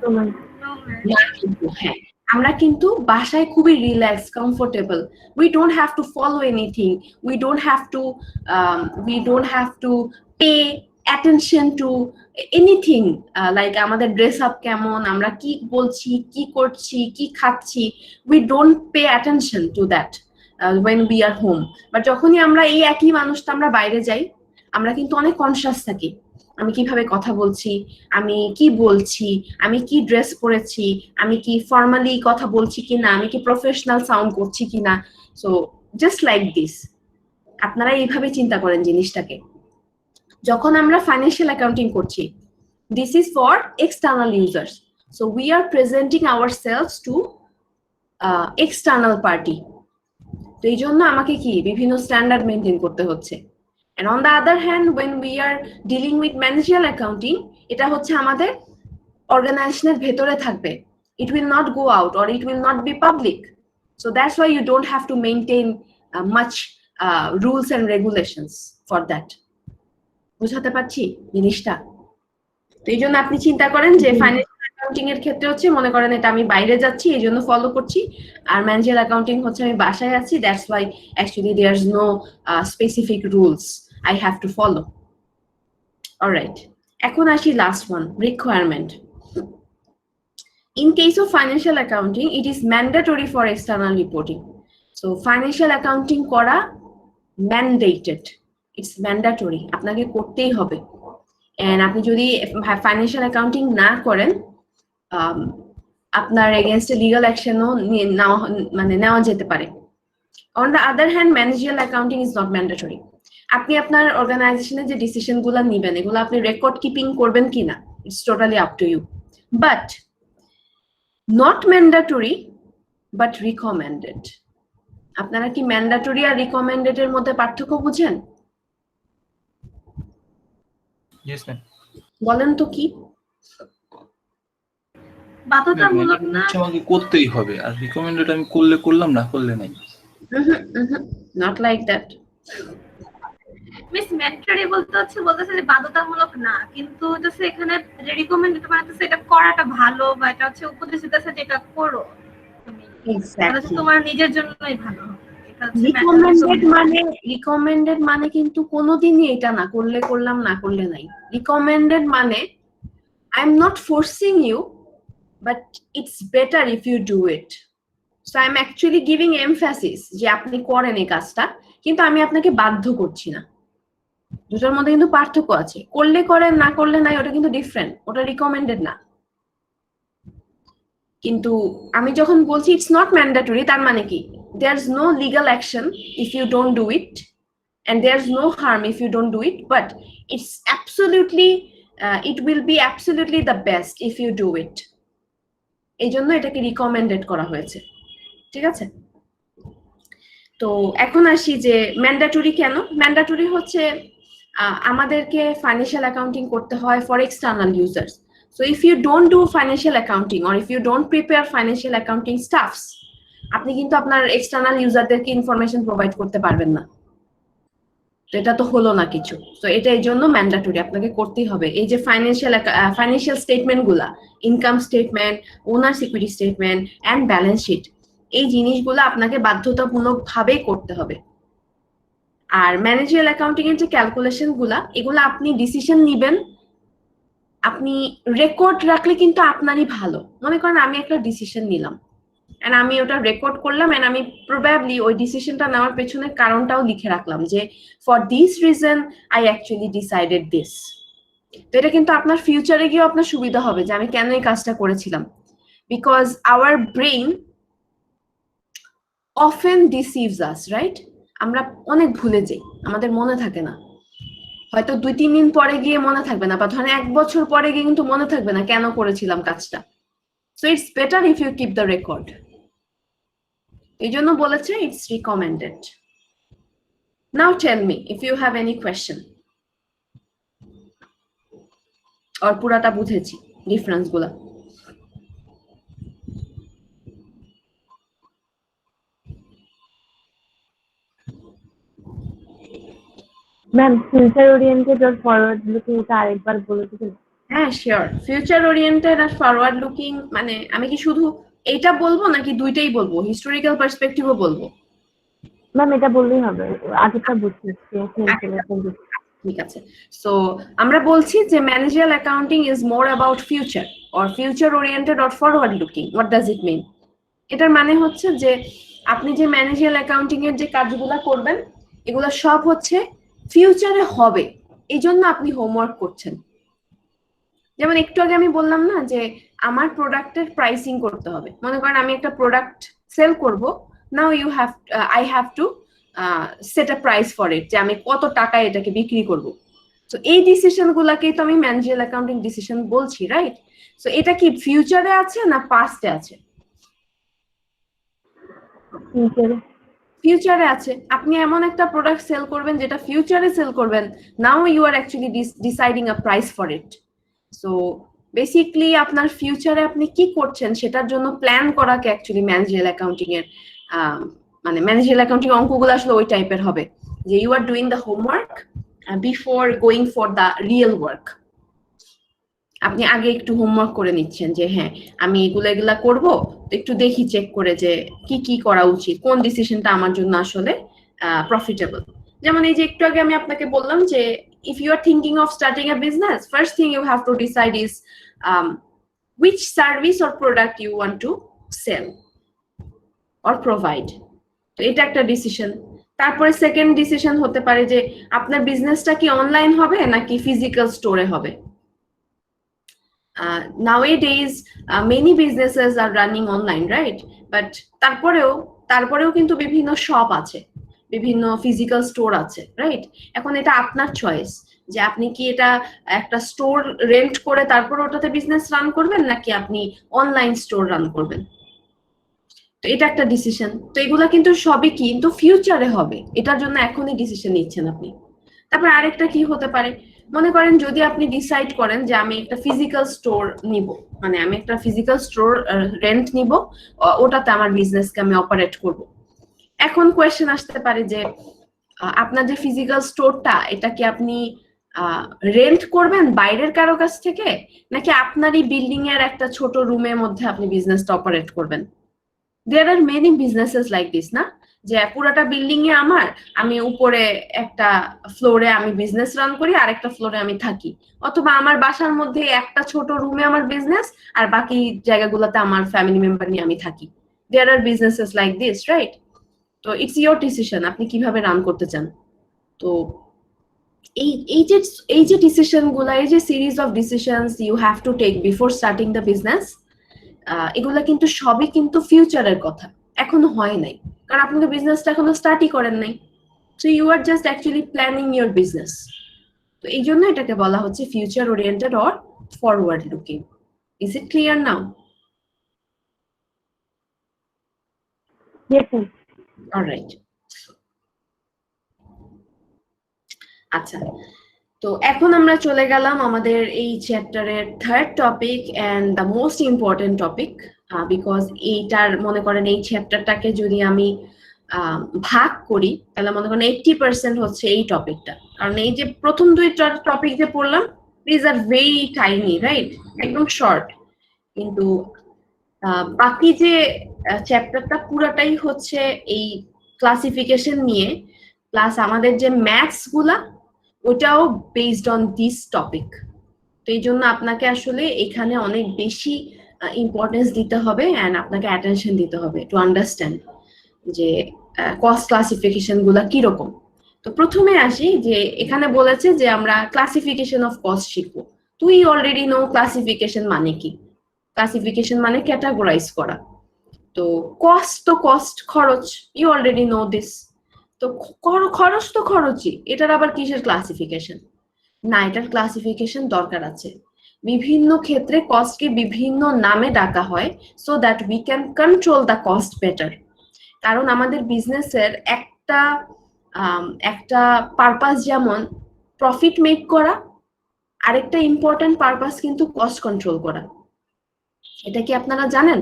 No, ma'am. না, কিন্তু হ্যাঁ, আমরা কিন্তু বাসায় খুবই relax, comfortable. We don't have to follow anything, we don't have to pay attention to anything, like আমাদের ড্রেস আপ কেমন, আমরা কি বলছি, কি করছি, কি খাচ্ছি, we don't pay attention to that when we are home. But যখনই আমরা এই একই মানুষটা আমরা বাইরে যাই, আমরা কিন্তু অনেক কনসিয়াস থাকি, আমি কিভাবে কথা বলছি, আমি কি বলছি, আমি কি ড্রেস পরেছি, আমি কি ফর্মালি কথা বলছি কিনা, আমি কি প্রফেশনাল সাউন্ড করছি কিনা। সো জাস্ট লাইক দিস, আপনারা এইভাবে চিন্তা করেন জিনিসটাকে। যখন আমরা ফাইন্যান্সিয়াল অ্যাকাউন্টিং করছি, this is for external users, so we are presenting ourselves to external party. তো এই জন্য আমাকে কি বিভিন্ন স্ট্যান্ডার্ড মেনটেন করতে হচ্ছে। and on the other hand when we are dealing with managerial accounting, এটা হচ্ছে আমাদের অর্গানাইজেশনের ভেতরে থাকবে, it will not go out or it will not be public, so that's why you don't have to maintain much rules and regulations for that. বুঝাতে পারছি জিনিসটা? তো এই জন্য আপনি চিন্তা করেন যে ফাইন্যান্সিয়াল অ্যাকাউন্টিং এর ক্ষেত্রে হচ্ছে মনে করেন এটা আমি বাইরে যাচ্ছি এই জন্য ফলো করছি, আর ম্যানেজারিয়াল অ্যাকাউন্টিং হচ্ছে আমি বাসায় আছি, that's why actually there is no specific rules I have to follow. Alright, এখন আসি last one, requirement. In case of financial accounting, it is mandatory for external reporting. So financial accounting করা mandated, it's mandatory, আপনাকে করতেই হবে। and আপনি যদি ফাইন্যান্সিয়াল অ্যাকাউন্টিং না করেন আপনার এগেইনস্টে লিগ্যাল অ্যাকশনও নেওয়া যেতে পারে। on the other hand managerial accounting is not mandatory. আপনি আপনার অর্গানাইজেশনে যে ডিসিশনগুলো নেবেন এগুলো আপনি রেকর্ড কিপিং করবেন কিনা, it's totally up to you, but not mandatory but recommended. আপনারা কি ম্যান্ডেটরি আর রিকমেন্ডেড এর মধ্যে পার্থক্য বুঝেন? Yes ma'am. বলেন তো কি? বাধ্যতামূলক না, আমাকে করতেই হবে, আর রিকমেন্ডেড আমি করলে করলাম, না করলে নাই। not like that. Miss mandatory বলতেছে যে বাধ্যতামূলক না, কিন্তু হচ্ছে এখানে রিকমেন্ডেড বানাতেছে এটা করাটা ভালো, বা এটা হচ্ছে উপদেশ দিতেছে যে এটা করো তুমি, Exactly. তোমার নিজের জন্যই ভালো। রিকমেন্ডেড মানে কিন্তু কোনোদিনই এটা না করলে করলাম না করলে নাই। রিকমেন্ডেড মানে I am not forcing you but it's better if you do it, so I am actually giving emphasis যে আপনি করেন এই কাজটা, কিন্তু আমি আপনাকে বাধ্য করছি না। দুটোর মধ্যে কিন্তু পার্থক্য আছে, করলে করেন না করলে নাই ওটা কিন্তু ডিফারেন্ট, ওটা রিকমেন্ডেড না। কিন্তু আমি যখন বলছি ইটস নট ম্যান্ডেটরি, তার মানে কি there is no legal action if you don't do it and there's no harm if you don't do it, but it's absolutely it will be absolutely the best if you do it. এই জন্য এটাকে রিকমেন্ডেড করা হয়েছে, ঠিক আছে? তো এখন আসি যে ম্যান্ডেটরি কেন। ম্যান্ডেটরি হচ্ছে আমাদেরকে ফাইন্যান্সিয়াল অ্যাকাউন্টিং করতে হয় for external users, so if you don't do financial accounting or if you don't prepare financial accounting stuffs, আপনি কিন্তু আপনার এক্সটার্নাল ইউজারদেরকে ইনফরমেশন প্রোভাইড করতে পারবেন না, তো এটা তো হলো না কিছু। তো এটা এই জন্য ম্যান্ডেটরি, আপনাকে করতেই হবে। এই যে ফাইন্যান্সিয়াল স্টেটমেন্ট গুলা, income statement, owners equity statement and balance sheet, এই জিনিসগুলো আপনাকে বাধ্যতামূলক ভাবে করতে হবে। আর ম্যানেজারিয়াল অ্যাকাউন্টিং এর যে ক্যালকুলেশন গুলা, এগুলো আপনি ডিসিশন নিবেন, আপনি রেকর্ড রাখলে কিন্তু আপনারই ভালো। মনে করেন আমি একটা ডিসিশন নিলাম এন্ড আমি ওটা রেকর্ড করলাম এন্ড আমি প্রবাবলি ওই ডিসিশনটা নেওয়ার পেছনে কারণটাও লিখে রাখলাম যে for this reason I actually decided this. তো এটা কিন্তু আপনার ফিউচারে গিয়েও আপনার সুবিধা হবে যে আমি কেন এই কাজটা করেছিলাম, because our brain often deceives us, right? আমরা অনেক ভুলে যাই, আমাদের মনে থাকে না, হয়তো 2-3 দিন পরে গিয়ে মনে থাকবে না, বা ধরেন 1 বছর পরে গিয়ে কিন্তু মনে থাকবে না কেন করেছিলাম কাজটা। So it's better if you keep the record. এই জন্য বলেছে it's recommended. Now tell me if you have any question, আর পুরাটা বুঝেছি ডিফারেন্স গুলা। ম্যাম ফিউচার ওরিয়েন্টেড আর ফরওয়ার্ড লুকিং এটা আরেকবার বলে দিবেন? হ্যাঁ শিওর, ফিউচার ওরিয়েন্টেড আর ফরওয়ার্ড লুকিং মানে আমি কি শুধু এইটা বলবো নাকি দুইটাই বলবো, হিস্টোরিক্যাল পার্সপেক্টিভও বলবো? ম্যাম এটা বললেই হবে, আগেরটা বুঝছি। ঠিক আছে, সো আমরা বলছি যে managerial accounting is more about future or future oriented or forward looking. What does it mean? এটার মানে হচ্ছে যে আপনি যে ম্যানেজারিয়াল অ্যাকাউন্টিং এর যে কাজগুলো করবেন এগুলো সব হচ্ছে ফিউচারে হবে, এই জন্য আপনি হোমওয়ার্ক করছেন। যেমন একটু আগে আমি বললাম না যে আমার প্রোডাক্টের প্রাইসিং করতে হবে, মনে করেন আমি একটা প্রোডাক্ট সেল করব, now you have I have to set a price for it, যে আমি কত টাকায় এটাকে বিক্রি করব। তো এই ডিসিশন গুলাকেই তো আমি ম্যানেজারিয়াল অ্যাকাউন্টিং ডিসিশন বলছি, রাইট? সো এটা কি ফিউচারে আছে না পাস্টে আছে? ফিউচারে। ফিউচারে আছে। আপনি এমন একটা প্রোডাক্ট সেল করবেন যেটা ফিউচারে সেল করবেন, now you are actually deciding a price for it. So basically আপনার ফিউচারে আপনি কি করছেন সেটার জন্য প্ল্যান করাকে অ্যাকচুয়ালি ম্যানেজারিয়াল অ্যাকাউন্টিং এর মানে ম্যানেজারিয়াল অ্যাকাউন্টিং অঙ্কগুলো আসলে ওই টাইপের হবে, যে you are doing the homework before going for the real work. আপনি আগে একটু হোমওয়ার্ক করে নিচ্ছেন যে হ্যাঁ আমি এগুলা করব, তো একটু দেখি চেক করে যে কি কি করা উচিত, কোন ডিসিশনটা আমার জন্য আসলে প্রফিটেবল। যেমন এই যে একটু আগে আমি আপনাকে বললাম যে if you are thinking of starting a business, first thing you have to decide is which service or product you want to sell or provide. তো এটা একটা ডিসিশন। তারপরে সেকেন্ড ডিসিশন হতে পারে যে আপনার বিজনেসটা কি অনলাইন হবে নাকি ফিজিক্যাল স্টোরে হবে। Nowadays many businesses are running online, right? But তারপরেও কিন্তু বিভিন্ন শপ আছে, বিভিন্ন ফিজিক্যাল স্টোর আছে, রাইট? এখন এটা আপনার চয়েস যে আপনি কি এটা একটা স্টোর রেন্ট করে তারপর ওটাতে বিজনেস রান করবেন নাকি আপনি অনলাইন স্টোর রান করবেন। তো এটা একটা ডিসিশন। তো এগুলা কিন্তু সবই কিন্তু ফিউচারে হবে, এটার জন্য এখনই ডিসিশন নিচ্ছেন আপনি। তারপর আরেকটা কি হতে পারে, মনে করেন যদি আপনি ডিসাইড করেন যে আমি একটা ফিজিক্যাল স্টোর নিব, মানে আমি একটা ফিজিক্যাল স্টোর রেন্ট নিব, ওটাতে আমার বিজনেসকে আমি অপারেট করব। এখন কোয়েশ্চেন আসতে পারে যে আপনার যে ফিজিক্যাল স্টোরটা এটা কি আপনি রেন্ট করবেন বাইরের কারো কাছ থেকে, নাকি আপনারই বিল্ডিং এর একটা ছোট রুমের মধ্যে আপনি বিজনেসটা অপারেট করবেন। There are many businesses like this না, যে পুরাটা বিল্ডিং এ আমি উপরে একটা ফ্লোরে আমি বিজনেস রান করি, আরেকটা ফ্লোরে আমি থাকি, অথবা আমার বাসার মধ্যে একটা ছোট রুমে আমার বিজনেস আর বাকি জায়গাগুলোতে আমার ফ্যামিলি মেম্বার নিয়ে আমি থাকি। দেয়ার আর বিজনেসেস লাইক দিস, রাইট? তো ইটস ইয়োর ডিসিশন আপনি কিভাবে রান করতে চান। তো এই যে ডিসিশন গুলা, এই যে series of decisions you have to take before starting the business, এগুলা কিন্তু সবই কিন্তু ফিউচারের কথা, এখনো হয় নাই, কারণ আপনি তো বিজনেসটা এখনো স্টার্টই করেন নাই। So you are just actually planning your business. তো এই জন্য এটাকে বলা হচ্ছে future oriented or forward looking. Is it clear now? Yes, ma'am. Alright. আচ্ছা, তো এখন আমরা চলে গেলাম আমাদের এই চ্যাপ্টারের third topic and the most important topic, because এইটার মনে করেন এই চ্যাপ্টারটাকে যদি আমি ভাগ করি তাহলে মনে করেন 80% হচ্ছে এই টপিকটা, কারণ এই যে প্রথম দুইটা টপিক যে পড়লাম these are very tiny, right? একদম শর্ট, কিন্তু বাকি যে চ্যাপ্টারটা পুরাটাই হচ্ছে এই ক্লাসিফিকেশন নিয়ে, প্লাস আমাদের যে ম্যাথস গুলা ওটাও বেসড অন দিস টপিক। তো এই জন্য আপনাকে আসলে এখানে অনেক বেশি ইম্পর্টেন্স দিতে হবে এন্ড আপনাকে অ্যাটেনশন দিতে হবে টু আন্ডারস্ট্যান্ড যে কস্ট ক্লাসিফিকেশন গুলা কিরকম। তো প্রথমে আসি যে এখানে বলেছে যে আমরা ক্লাসিফিকেশন অফ কস্ট শিখবো। তুই অলরেডি নো ক্লাসিফিকেশন মানে কি। ক্লাসিফিকেশন মানে ক্যাটাগরাইজ করা। তো কস্ট খরচ, ইউ অলরেডি নো দিস। তো খরচ তো খরচই, এটার আবার কিসের ক্লাসিফিকেশন? না, এটার ক্লাসিফিকেশন দরকার আছে। বিভিন্ন ক্ষেত্রে কস্টকে বিভিন্ন নামে ডাকা হয় so that we can control the cost better. কারণ আমাদের বিজনেসের একটা পারপাস যেমন প্রফিট মেক করা, আরেকটা ইম্পর্টেন্ট পারপাস কিন্তু কস্ট কন্ট্রোল করা। এটা কি আপনারা জানেন?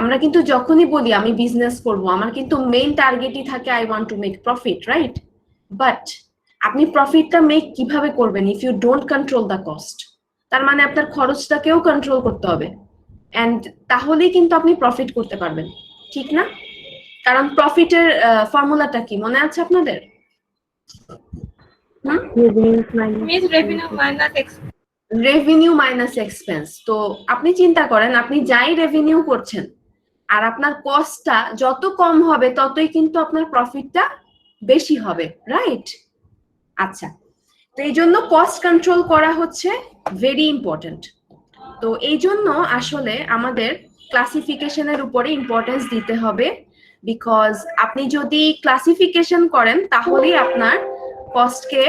আমরা কিন্তু যখনই বলি আমি বিজনেস করব, আমার কিন্তু মেইন টার্গেটই থাকে I want to make profit, right? But আপনি প্রফিটটা মেক কিভাবে করবেন if you don't control the cost? তার মানে আপনার খরচটাকেও কন্ট্রোল করতে হবে, এন্ড তাহলেই কিন্তু আপনি প্রফিট করতে পারবেন, ঠিক না? কারণ প্রফিটের ফর্মুলাটা কি মনে আছে আপনাদের? Revenue minus expense. তো আপনি চিন্তা করেন, আপনি যাই রেভিনিউ করছেন আর আপনার কস্টটা যত কম হবে ততই কিন্তু আপনার প্রফিটটা বেশি হবে, রাইট? আচ্ছা, তো এই জন্য কস্ট কন্ট্রোল করা হচ্ছে ভেরি ইম্পর্টেন্ট। তো এই জন্য আসলে আমাদের ক্লাসিফিকেশনের উপরে ইম্পর্টেন্স দিতে হবে বিকজ আপনি যদি ক্লাসিফিকেশন করেন তাহলেই আপনার কস্টকে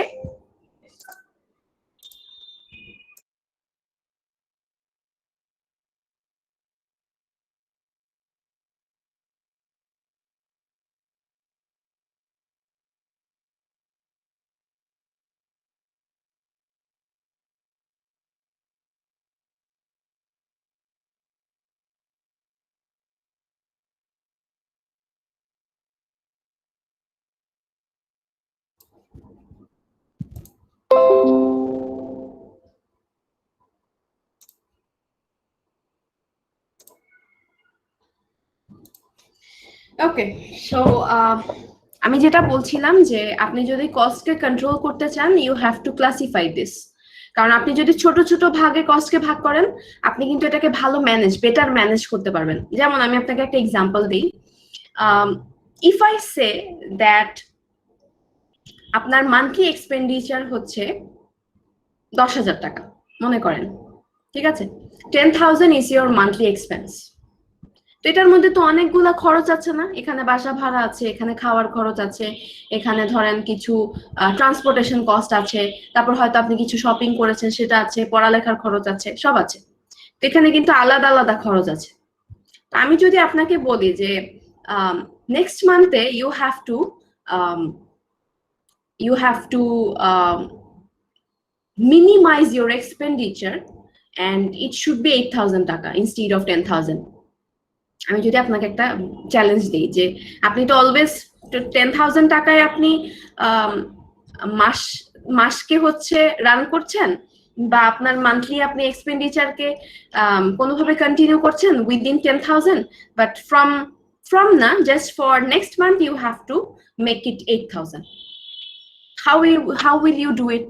ওকে সো আমি যেটা বলছিলাম যে আপনি যদি কস্টকে কন্ট্রোল করতে চান you have to classify this, কারণ আপনি যদি ছোট ছোট ভাগে কস্টকে ভাগ করেন আপনি কিন্তু এটাকে ভালো বেটার ম্যানেজ করতে পারবেন। যেমন আমি আপনাকে একটা এক্সাম্পল দিই, ইফ আই সে দ্যাট আপনার মান্থলি এক্সপেন্ডিচার হচ্ছে 10,000 টাকা মনে করেন, ঠিক আছে, 10,000 ইজ ইয়োর মান্থলি এক্সপেন্স। তো এটার মধ্যে তো অনেকগুলা খরচ আছে না, এখানে বাসা ভাড়া আছে, এখানে খাওয়ার খরচ আছে, এখানে ধরেন কিছু ট্রান্সপোর্টেশন কস্ট আছে, তারপর হয়তো আপনি কিছু শপিং করেছেন সেটা আছে, পড়ালেখার খরচ আছে, সব আছে। তো এখানে কিন্তু আলাদা আলাদা খরচ আছে। তো আমি যদি আপনাকে বলি যে next মান্থে you have to minimize your expenditure and it should be 8,000 টাকা instead of 10,000. আমি যদি আপনাকে একটা চ্যালেঞ্জ দিই যে আপনি তো অলওয়েজ 10,000 টাকায় আপনি মাসকে হচ্ছে রান করছেন, বা আপনার মান্থলি আপনি এক্সপেন্ডিচারকে কোনোভাবে কন্টিনিউ করছেন উইদিন 10,000, বাট from না just for next month you have to make it 8,000. how will you do it?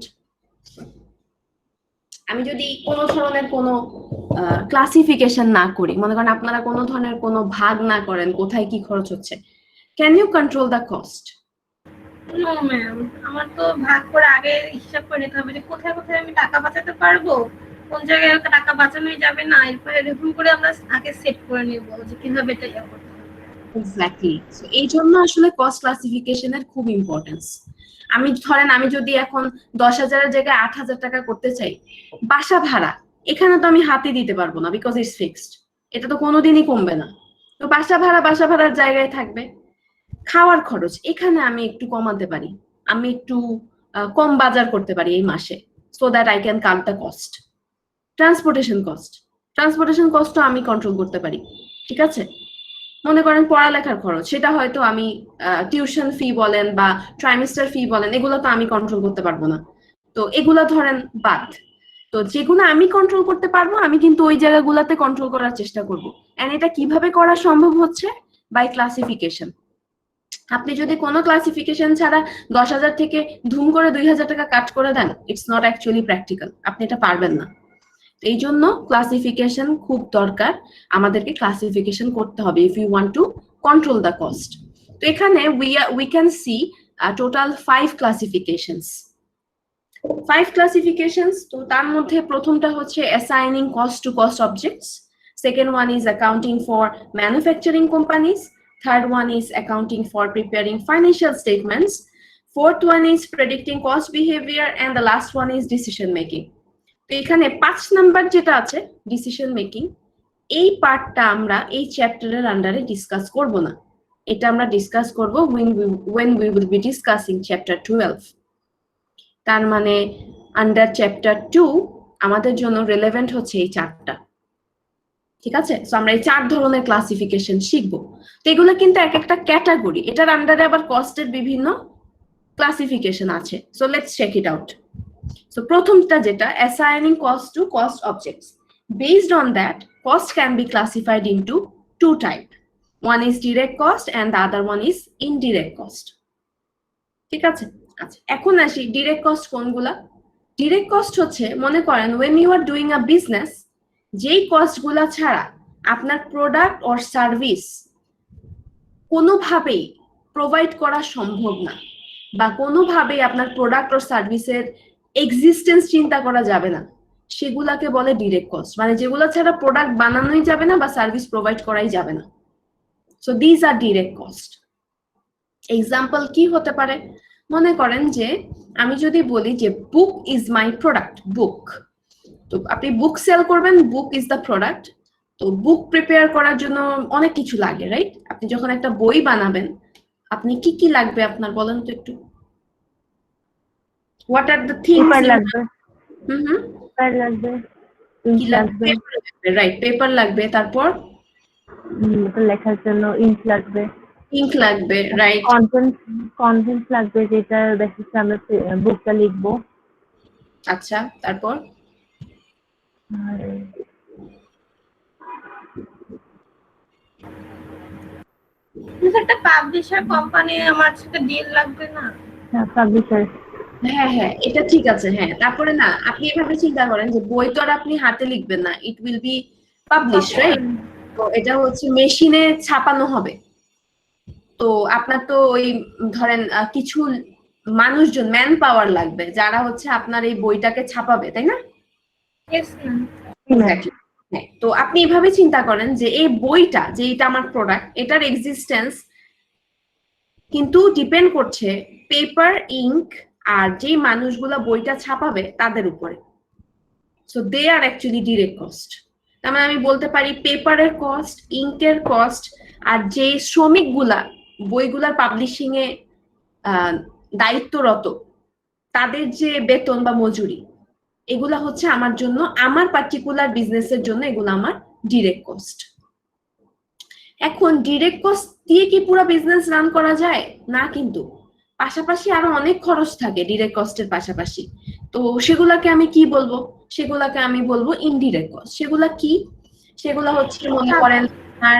আমি যদি কোনো ধরনের কোনো ক্লাসিফিকেশন না করি, মনে করেন আপনারা কোনো ধরনের কোনো ভাগ না করেন কোথায় কি খরচ হচ্ছে, can you control the cost? No ma'am, আমার তো ভাগ করে আগে হিসাব করে নিতে হবে যে কোথায় কোথায় আমি টাকা বাঁচাতে পারবো, কোন জায়গায় টাকা বাঁচানোই যাবে না, এরপরে এরকম করে আমরা আগে সেট করে নিব যে কিভাবে এটা ইয়ে করতে হবে। এক্স্যাক্টলি, সো এই জন্য আসলে কস্ট ক্লাসিফিকেশনের খুব ইম্পর্টেন্স। আমি যদি এখন 10,000-এর জায়গায় 8,000 টাকা করতে চাই, বাসা ভাড়া এখানে তো আমি হাতে দিতে পারবো না বিকজ ইটস ফিক্সড, এটা তো কোনোদিনই কমবে না। তো বাসা ভাড়ার জায়গায় থাকবে। খাওয়ার খরচ এখানে আমি একটু কমাতে পারি, আমি একটু কম বাজার করতে পারি এই মাসে, so that I can cut the cost. Transportation কস্টও আমি কন্ট্রোল করতে পারি, ঠিক আছে। মনে করেন পড়ালেখার খরচ, সেটা হয়তো আমি টিউশন ফি বলেন বা ট্রাইমেস্টার ফি বলেন, এগুলো তো আমি কন্ট্রোল করতে পারবো না, তো এগুলা ধরেন বাদ। তো যেগুলো আমি কন্ট্রোল করতে পারবো আমি কিন্তু ওই জায়গাগুলোতে কন্ট্রোল করার চেষ্টা করব। এন্ড এটা কিভাবে করা সম্ভব হচ্ছে? By classification. আপনি যদি কোনো ক্লাসিফিকেশন ছাড়া 10,000 থেকে ধুম করে 2,000 টাকা কাট করে দেন, ইটস নট অ্যাকচুয়ালি প্র্যাকটিক্যাল, আপনি এটা পারবেন না। এই জন্য ক্লাসিফিকেশন খুব দরকার, আমাদেরকে ক্লাসিফিকেশন করতে হবে if you want to control the cost. তো এখানে we can see total 5 classifications. তো তার মধ্যে প্রথমটা হচ্ছে assigning cost to cost objects, second one is accounting for manufacturing companies, third one is accounting for preparing financial statements, fourth one is predicting cost behavior, and the last one is decision making. তো এখানে 5 নাম্বার যেটা আছে ডিসিশন মেকিং, এই পার্টটা আমরা এই চ্যাপ্টারের আন্ডারে ডিসকাস করব না, এটা আমরা ডিসকাস করব when we will be discussing chapter 12. তার মানে আন্ডার চ্যাপ্টার 2 আমাদের জন্য রিলেভেন্ট হচ্ছে এই চারটা, ঠিক আছে। সো আমরা এই 4 ধরনের ক্লাসিফিকেশন শিখবো। তো এগুলো কিন্তু এক একটা ক্যাটাগরি, এটার আন্ডারে আবার কস্টের বিভিন্ন ক্লাসিফিকেশন আছে। So let's check it out. So প্রথমটা যেটা assigning cost to cost objects. Based on that, cost can be classified into 2 types. One is direct cost and the other one is indirect cost. ঠিক আছে, আচ্ছা এখন আসি ডিরেক্ট কস্ট কোনগুলা। ডিরেক্ট কস্ট হচ্ছে মনে করেন when you are doing a business, যেই কস্টগুলা ছাড়া আপনার প্রোডাক্ট অর সার্ভিস কোনোভাবেই প্রোভাইড করা সম্ভব না, বা কোনোভাবেই আপনার প্রোডাক্ট অর সার্ভিসের এক্সিস্টেন্স চিন্তা করা যাবে না, সেগুলাকে বলে ডিরেক্ট কস্ট। মানে যেগুলো ছাড়া প্রোডাক্ট বানানোই যাবে না বা সার্ভিস প্রোভাইড করাই যাবে না, so these R direct cost. Example কি হতে পারে? মনে করেন যে আমি যদি বলি যে বুক ইজ মাই প্রোডাক্ট, বুক, তো আপনি বুক সেল করবেন, বুক ইজ দ্য প্রোডাক্ট। তো বুক প্রিপেয়ার করার জন্য অনেক কিছু লাগে, রাইট? আপনি যখন একটা বই বানাবেন, আপনি কি কি লাগবে আপনার বলেন তো একটু। What are the things? Paper লাগবে, হুম, পেপার লাগবে, কি ইঙ্ক লাগবে, লাগবে? রাইট, পেপার লাগবে, তারপর লেখার জন্য ইঙ্ক লাগবে, ইঙ্ক লাগবে, রাইট। কন্টেন্ট লাগবে যেটার বেসিসে আমরা বুকটা লিখবো। আচ্ছা, তারপর আর একটা পাবলিশার কোম্পানি আমার সাথে ডিল লাগবে না? পাবলিশার, হ্যাঁ হ্যাঁ, এটা ঠিক আছে। হ্যাঁ, তারপরে না, আপনি এভাবে চিন্তা করেন যে বই তো আর আপনি হাতে লিখবেন না, ইট উইল বি পাবলিশ, রাইট? তো এটা হচ্ছে মেশিনে ছাপানো হবে। তো আপনার তো ওই ধরেন কিছু মানুষজন, ম্যান পাওয়ার লাগবে যারা হচ্ছে আপনার এই বইটাকে ছাপাবে, তাই না? Yes, ma'am. Exactly. হ্যাঁ, তো আপনি এভাবে চিন্তা করেন যে এই বইটা, যে এটা আমার প্রোডাক্ট, এটার এক্সিস্টেন্স কিন্তু ডিপেন্ড করছে পেপার, ইঙ্ক আর যে মানুষগুলা বইটা ছাপাবে তাদের উপরে। So they are actually direct cost. তার মানে আমি বলতে পারি পেপারের কস্ট, ইঙ্কের কস্ট, আর যে শ্রমিকগুলা বইগুলার পাবলিশিং এ দায়িত্বরত, তাদের যে বেতন বা মজুরি, এগুলা হচ্ছে আমার জন্য, আমার পার্টিকুলার বিজনেসের জন্য এগুলো আমার ডিরেক্ট কস্ট। এখন ডিরেক্ট কস্ট দিয়ে কি পুরো বিজনেস রান করা যায়? না, কিন্তু পাশাপাশি আরো অনেক খরচ থাকে ডিরেক্ট কস্টের পাশাপাশি। তো সেগুলাকে আমি কি বলবো? সেগুলাকে আমি বলবো ইনডিরেক্ট কস্ট। সেগুলা কি? সেগুলা হচ্ছে মনে করেন আপনার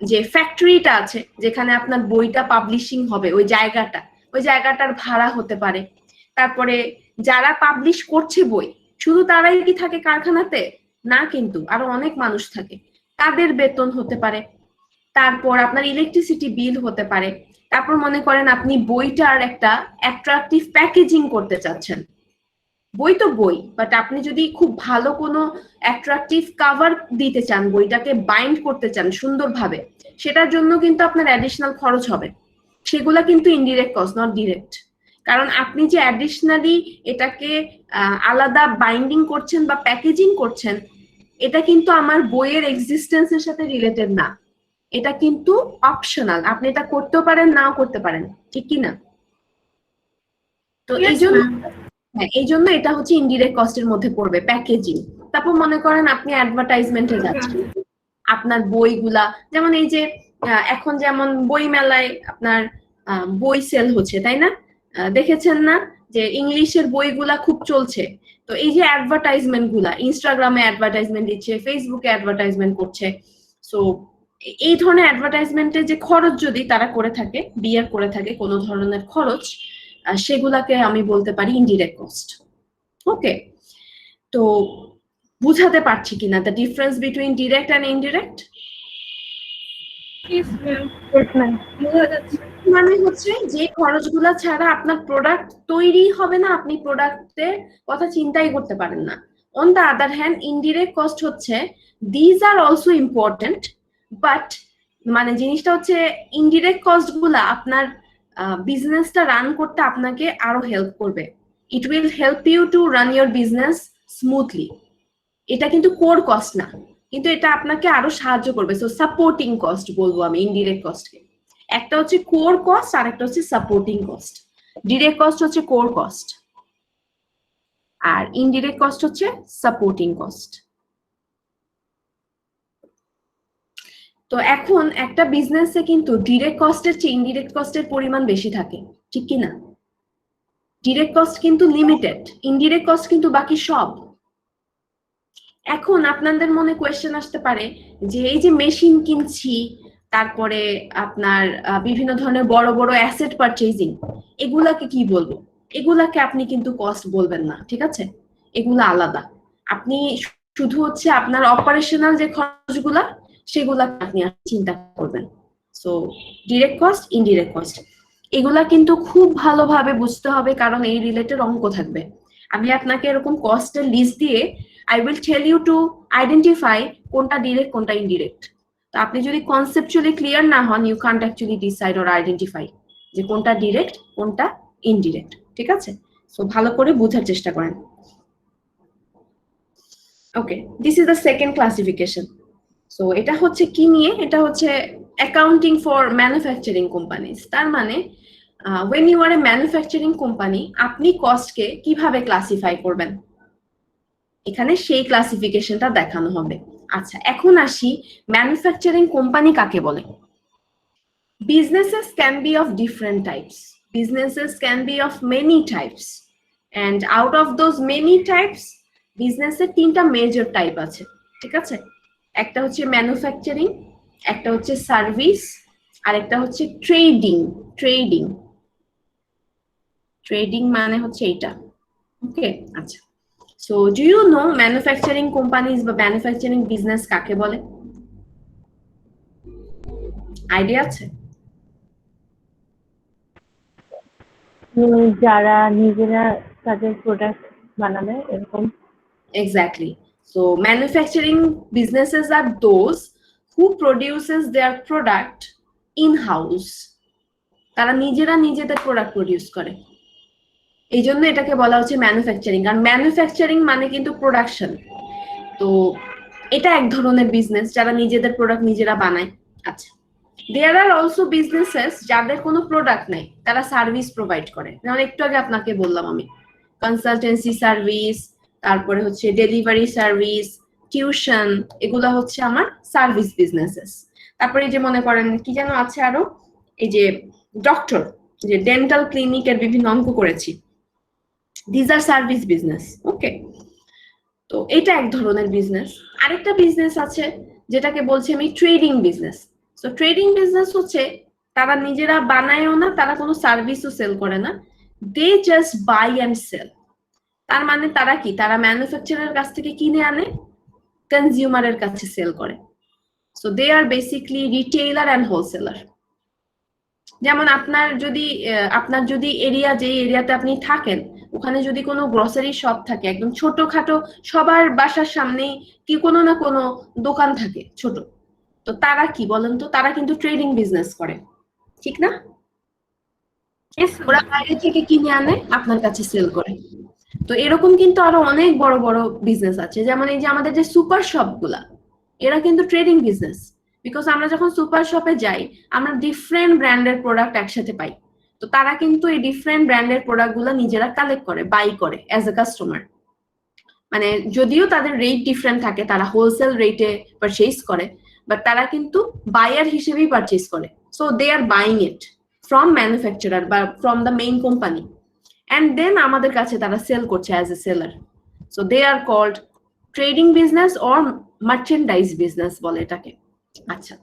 যে ফ্যাক্টরিটা আছে যেখানে আপনার বইটা পাবলিশিং হবে, ওই জায়গাটার ভাড়া হতে পারে। তারপরে যারা পাবলিশ করছে বই, শুধু তারাই কি থাকে কারখানাতে? না, কিন্তু আরো অনেক মানুষ থাকে, তাদের বেতন হতে পারে। তারপর আপনার ইলেকট্রিসিটি বিল হতে পারে। তারপর মনে করেন আপনি বইটার একটা অ্যাট্রাকটিভ প্যাকেজিং করতে চাচ্ছেন। বই তো বই, বাট আপনি যদি খুব ভালো কোনো অ্যাট্রাকটিভ কাভার দিতে চান, বইটাকে বাইন্ড করতে চান সুন্দরভাবে, সেটার জন্য কিন্তু আপনার অ্যাডিশনাল খরচ হবে। সেগুলা কিন্তু ইনডিরেক্ট কস্ট, নট ডিরেক্ট। কারণ আপনি যে অ্যাডিশনালি এটাকে আলাদা বাইন্ডিং করছেন বা প্যাকেজিং করছেন, এটা কিন্তু আমার বইয়ের এক্সিস্টেন্সের সাথে রিলেটেড না। এটা কিন্তু অপশনাল, আপনি এটা করতেও পারেন, নাও করতে পারেন, ঠিক কি না? তো এই জন্য এটা হচ্ছে ইনডিরেক্ট কস্টের মধ্যে পড়বে, প্যাকেজিং। তারপর মনে করেন আপনি অ্যাডভার্টাইজমেন্টে যাচ্ছেন, আপনার বইগুলা, যেমন এই যে এখন যেমন বই মেলায় আপনার বই সেল হচ্ছে, তাই না? দেখেছেন না যে ইংলিশের বইগুলা খুব চলছে? তো এই যে অ্যাডভার্টাইজমেন্ট গুলা, ইনস্টাগ্রামে অ্যাডভার্টাইজমেন্ট দিচ্ছে, ফেসবুকে অ্যাডভার্টাইজমেন্ট করছে। সো এই ধরনের অ্যাডভার্টাইজমেন্টের যে খরচ যদি তারা করে থাকে, বিয়ার করে থাকে কোনো ধরনের খরচ, সেগুলাকে আমি বলতে পারি ইনডিরেক্ট কস্ট। ওকে, তো বুঝাতে পারছি কিনা the difference between direct and indirect? Yes, ma'am. বোঝা যাচ্ছে। মানে হচ্ছে যে খরচগুলা ছাড়া আপনার প্রোডাক্ট তৈরি হবে না, আপনি প্রোডাক্টের কথা চিন্তাই করতে পারেন না। On the other hand, indirect cost হচ্ছে these are also important, but মানে জিনিসটা হচ্ছে ইনডিরেক্ট কস্ট গুলা আপনার বিজনেসটা রান করতে আপনাকে আরো হেল্প করবে। It will help you to run your business smoothly. এটা কিন্তু কোর কস্ট না, কিন্তু এটা আপনাকে আরো সাহায্য করবে। সো সাপোর্টিং কস্ট বলবো আমি ইনডিরেক্ট কস্টকে। একটা হচ্ছে কোর কস্ট আর একটা হচ্ছে সাপোর্টিং কস্ট। ডিরেক্ট কস্ট হচ্ছে কোর কস্ট আর ইনডিরেক্ট কস্ট হচ্ছে সাপোর্টিং কস্ট। তো এখন একটা বিজনেসে কিন্তু ডিরেক্ট কস্টের চেয়ে ইনডিরেক্ট কস্টের পরিমাণ বেশি থাকে, ঠিক কি না? ডিরেক্ট কস্ট কিন্তু লিমিটেড, ইনডিরেক্ট কস্ট কিন্তু বাকি সব। এখন আপনাদের মনে কোয়েশ্চেন আসতে পারে যে এই যে মেশিন কিনছি, তারপরে আপনার বিভিন্ন ধরনের বড় বড় অ্যাসেট পারচেজিং, এগুলাকে কি বলবো? এগুলাকে আপনি কিন্তু কস্ট বলবেন না, ঠিক আছে? এগুলো আলাদা। আপনি শুধু হচ্ছে আপনার অপারেশনাল যে খরচগুলা, সেগুলা আপনি চিন্তা করবেন। So direct cost, indirect cost, এগুলা কিন্তু খুব ভালোভাবে বুঝতে হবে, কারণ এই রিলেটেড অঙ্ক থাকবে। আমি আপনাকে এরকম কস্টের লিস্ট দিয়ে I will tell you to identify কোনটা ডিরেক্ট কোনটা ইনডিরেক্ট। তো তো আপনি যদি কনসেপচুয়ালি ক্লিয়ার না হন, you can't actually decide or identify যে কোনটা ডিরেক্ট কোনটা ইনডিরেক্ট। ঠিক আছে, সো ভালো করে বোঝার চেষ্টা করেন। Okay, this is the second classification. So এটা হচ্ছে কি নিয়ে, এটা হচ্ছে অ্যাকাউন্টিং ফর ম্যানুফ্যাকচারিং কোম্পানিজ। তার মানে when you are a manufacturing company, আপনি কস্টকে কিভাবে ক্লাসিফাই করবেন, এখানে সেই ক্লাসিফিকেশনটা দেখানো হবে। আচ্ছা, এখন আসি ম্যানুফ্যাকচারিং কোম্পানি কাকে বলে। Businesses can be of different types. Businesses can be of many types. And out of those many types, বিজনেসের তিনটা মেজর টাইপ আছে। ঠিক আছে, একটা হচ্ছে ম্যানুফ্যাকচারিং, একটা হচ্ছে সার্ভিস, আর একটা হচ্ছে ট্রেডিং। ট্রেডিং ট্রেডিং মানে হচ্ছে এইটা। ওকে, আচ্ছা, so do you know manufacturing companies বা ম্যানুফ্যাকচারিং বিজনেস কাকে বলে? আইডিয়া আছে? যারা নিজেরা তাদের প্রোডাক্ট বানাবে এরকম। Exactly. So manufacturing businesses are those who produces their product in-house. তারা নিজেরা নিজেদের প্রোডাক্ট প্রডিউস করে, এই জন্য এটাকে বলা হচ্ছে ম্যানুফ্যাকচারিং। আর ম্যানুফ্যাকচারিং মানে কিন্তু প্রোডাকশন। তো এটা এক ধরনের বিজনেস যারা নিজেদের প্রোডাক্ট নিজেরা বানায়। আচ্ছা, দেয়ার আর অলসো বিজনেসেস যাদের কোনো প্রোডাক্ট নাই, তারা সার্ভিস প্রোভাইড করে। যেমন একটু আগে আপনাকে বললাম আমি, কনসালটেন্সি সার্ভিস, তারপরে হচ্ছে ডেলিভারি সার্ভিস, টিউশন, এগুলো হচ্ছে আমার সার্ভিস বিজনেসেস। তারপরে এই যে মনে করেন কি যেন আছে আরো, এই যে ডক্টর, যে ডেন্টাল ক্লিনিকের বিভিন্ন অঙ্ক করেছি, দিস আর সার্ভিস বিজনেস। ওকে, তো এটা এক ধরনের বিজনেস। আরেকটা বিজনেস আছে যেটাকে বলছি আমি trading business. So trading business হচ্ছে তারা নিজেরা বানায়ও না, তারা কোনো সার্ভিসও সেল করে না, they just buy and sell. তার মানে তারা কি, তারা ম্যানুফ্যাকচারের কাছ থেকে কিনে আনে, কনজিউমারের কাছে সেল করে। So they are basically retailer and wholesaler. যেমন আপনার যদি এরিয়া, যে এরিয়াতে আপনি থাকেন, ওখানে যদি কোনো গ্রসারি শপ থাকে, একদম ছোটখাটো, সবার বাসার সামনেই কি কোনো না কোনো দোকান থাকে ছোট, তো তারা কি বলেন তো, তারা কিন্তু ট্রেডিং বিজনেস করে, ঠিক না? ওরা বাইরে থেকে কিনে আনে, আপনার কাছে সেল করে। তো এরকম কিন্তু আরো অনেক বড় বড় বিজনেস আছে। যেমন এই যে আমাদের যে সুপার শপ গুলা, এরা কিন্তু ট্রেডিং বিজনেস। বিকজ আমরা যখন সুপার শপে যাই, আমরা ডিফারেন্ট ব্র্যান্ডের প্রোডাক্ট একসাথে পাই। তো তারা কিন্তু এই ডিফারেন্ট ব্র্যান্ডের প্রোডাক্ট গুলা নিজেরা কালেক্ট করে, বাই করে অ্যাজ এ কাস্টমার। মানে যদিও তাদের রেট ডিফারেন্ট থাকে, তারা হোলসেল রেটে পারচেজ করে, বাট তারা কিন্তু বায়ার হিসেবেই পারচেজ করে। So they are buying it from manufacturer বা from the main company, and then আমাদের কাছে তারা সেল করছে as a seller. So they are called trading business or merchandise business বলে এটাকে। আচ্ছা,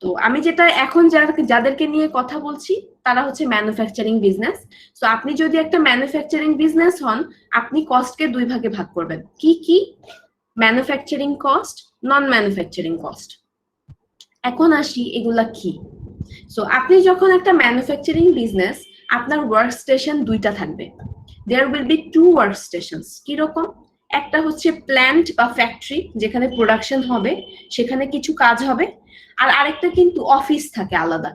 তো আমি যেটা এখন যাদেরকে নিয়ে কথা বলছি, তারা হচ্ছে ম্যানুফ্যাকচারিং বিজনেস। সো আপনি যদি একটা ম্যানুফ্যাকচারিং বিজনেস হন, আপনি কস্টকে দুই ভাগে ভাগ করবেন। কি কি? Manufacturing cost, non manufacturing cost. এখন আসি এগুলা কি। সো আপনি যখন একটা ম্যানুফ্যাকচারিং বিজনেস, আপনার ওয়ার্ক স্টেশন দুইটা থাকবে। There will be two work stations. কিরকম? একটা হচ্ছে প্ল্যান্ট বা ফ্যাক্টরি, যেখানে প্রোডাকশন হবে, সেখানে কিছু কাজ হবে। আর আরেকটা কিন্তু অফিস থাকে আলাদা,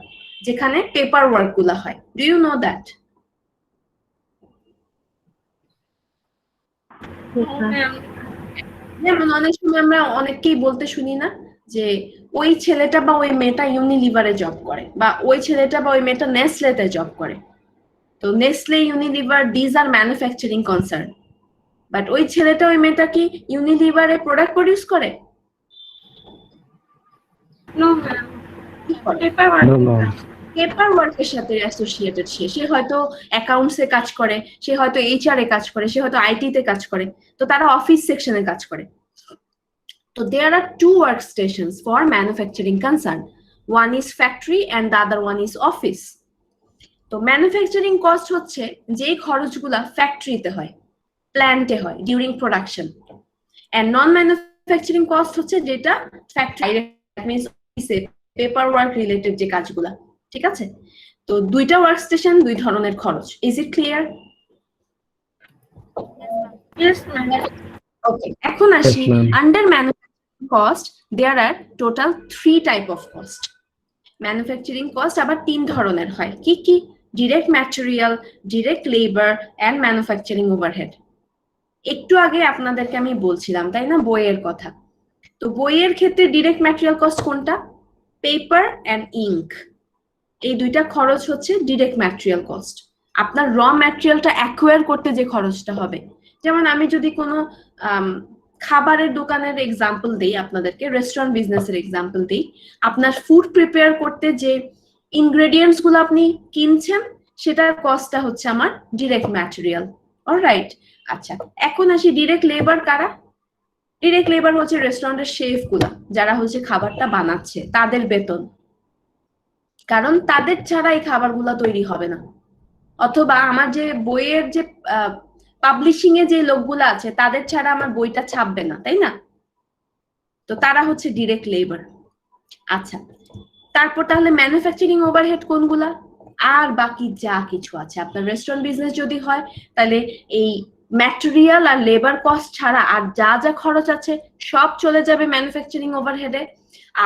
যেখানে পেপার ওয়ার্ক গুলা হয়। Do you know that? যেমন অনেক সময় আমরা অনেককেই বলতে শুনি না যে ওই ছেলেটা বা ওই মেয়েটা ইউনিলিভারে জব করে, বা ওই ছেলেটা বা ওই মেয়েটা নেসলেতে জব করে। তো Nestle, Unilever, these are manufacturing concern. But ওই ছেলেটা ওই মেয়েটা কি ইউনিলিভারে প্রোডাক্ট প্রডিউস করে? নো ম্যাম, পেপার ওয়ার্কের সাথে অ্যাসোসিয়েটেড। সে হয়তো অ্যাকাউন্টসে কাজ করে, সে হয়তো এইচআর এ কাজ করে, সে হয়তো আইটি তে কাজ করে। তো তারা অফিস সেকশনে কাজ করে। তো there are two workstations for manufacturing concern. One is factory and the other one is office. তো ম্যানুফ্যাকচারিং কস্ট হচ্ছে যে খরচগুলা ফ্যাক্টরিতে হয়, প্ল্যান্টে হয় during production. And non manufacturing cost হচ্ছে যেটা ফ্যাক্টরি, দ্যাট মিন্স অফিসে পেপার ওয়ার্ক রিলেটেড যে কাজগুলা। ঠিক আছে, তো দুইটা ওয়ার্ক স্টেশন, দুই ধরনের খরচ। Is it clear? Yes ma'am. Okay, এখন আসি under manufacturing cost, there are total 3 type of cost. Manufacturing cost আবার 3 ধরনের হয়, কি কি? Direct material, direct labour and manufacturing overhead. একটু আগে আপনাদেরকে আমি বলছিলাম তাই না বইয়ের কথা। তো বইয়ের ক্ষেত্রে ডিরেক্ট ম্যাটেরিয়াল কস্ট কোনটা? পেপার এন্ড ইঙ্ক, এই দুইটা খরচ হচ্ছে ডিরেক্ট ম্যাটেরিয়াল কস্ট। আপনার র ম্যাটেরিয়ালটা অ্যাকোয়ার করতে যে খরচটা হবে, যেমন আমি যদি কোনো খাবারের দোকানের এক্সাম্পল দেই আপনাদেরকে, রেস্টুরেন্ট বিজনেসের এক্সাম্পল দেই, আপনার ফুড প্রিপেয়ার করতে যে ইনগ্রেডিয়েন্টস গুলো আপনি কিনছেন সেটার কস্টটা হচ্ছে আমার ডিরেক্ট ম্যাটেরিয়াল। অলরাইট, আচ্ছা এখন আসি ডিরেক্ট লেবার কারা? ডিরেক্ট লেবার হচ্ছে রেস্টুরেন্টের শেফ গুলা, যারা হচ্ছে খাবারটা বানাচ্ছে, তাদের বেতন, কারণ তাদের ছাড়া এই খাবারগুলো তৈরি হবে না। অথবা আমার যে বইয়ের যে পাবলিশিং এ যে লোকগুলো আছে তাদের ছাড়া আমার বইটা ছাপবে না, তাই না? তো তারা হচ্ছে ডিরেক্ট লেবার। আচ্ছা, তারপর তাহলে ম্যানুফ্যাকচারিং ওভারহেড কোনগুলা? আর বাকি যা কিছু আছে, আপনার রেস্টুরেন্ট বিজনেস যদি হয় তাহলে এই ম্যাটেরিয়াল আর লেবার কস্ট ছাড়া আর যা যা খরচ আছে সব চলে যাবে ম্যানুফ্যাকচারিং ওভারহেডে।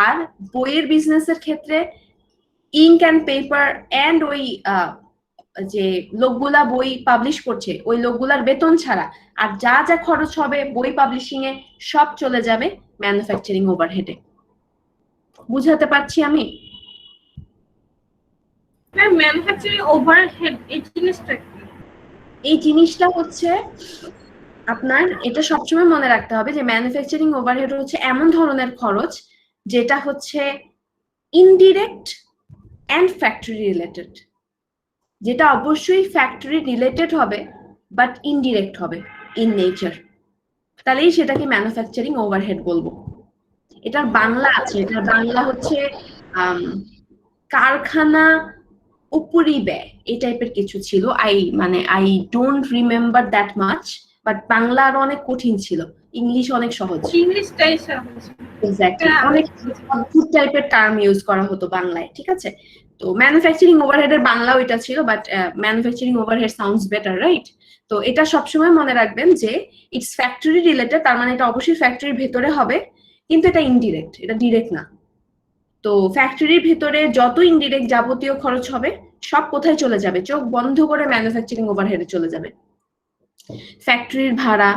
আর বইয়ের বিজনেসের ক্ষেত্রে ইঙ্ক অ্যান্ড পেপার অ্যান্ড ওই যে লোকগুলা বই পাবলিশ করছে ওই লোকগুলার বেতন ছাড়া আর যা যা খরচ হবে বই পাবলিশিং এ সব চলে যাবে ম্যানুফ্যাকচারিং ওভারহেডে। বুঝাতে পারছি আমি? ম্যানুফ্যাকচারিং ওভারহেড এই জিনিসটা কি? এই জিনিসটা হচ্ছে আপনার, এটা সবসময় মনে রাখতে হবে যে ম্যানুফ্যাকচারিং ওভারহেড হচ্ছে এমন ধরনের খরচ যেটা হচ্ছে ইনডিরেক্ট অ্যান্ড ফ্যাক্টরি রিলেটেড, যেটা অবশ্যই ফ্যাক্টরি রিলেটেড হবে বাট ইনডিরেক্ট হবে ইন নেচার, তাহলেই সেটাকে ম্যানুফ্যাকচারিং ওভারহেড বলবো। এটার বাংলা আছে, এটার বাংলা হচ্ছে কারখানা উপরিব্যয়, এই টাইপের কিছু ছিল। I don't remember that much, but Bangla আরো অনেক কঠিন ছিল, ইংলিশ অনেক সহজ। ইংলিশটাই সহজ। এক্স্যাক্টলি, অনেক অদ্ভুত টাইপের টার্ম ইউজ করা হতো বাংলায়, ঠিক আছে? তো ম্যানুফ্যাকচারিং ওভারহেডের বাংলা ওইটা ছিল, but manufacturing overhead sounds better, right? তো এটা সবসময় মনে রাখবেন যে ইটস ফ্যাক্টরি রিলেটেড, তার মানে এটা অবশ্যই ফ্যাক্টরির ভেতরে হবে, কিন্তু এটা ইনডিরেক্ট, এটা ডিরেক্ট না। তো ফ্যাক্টরির ভেতরে যত ইনডিরেক্ট যাবতীয় খরচ হবে সব কোথায় চলে যাবে? চোখ বন্ধ করে ম্যানুফ্যাকচারিং ওভারহেডে চলে যাবে। ফ্যাক্টরির ভাড়া,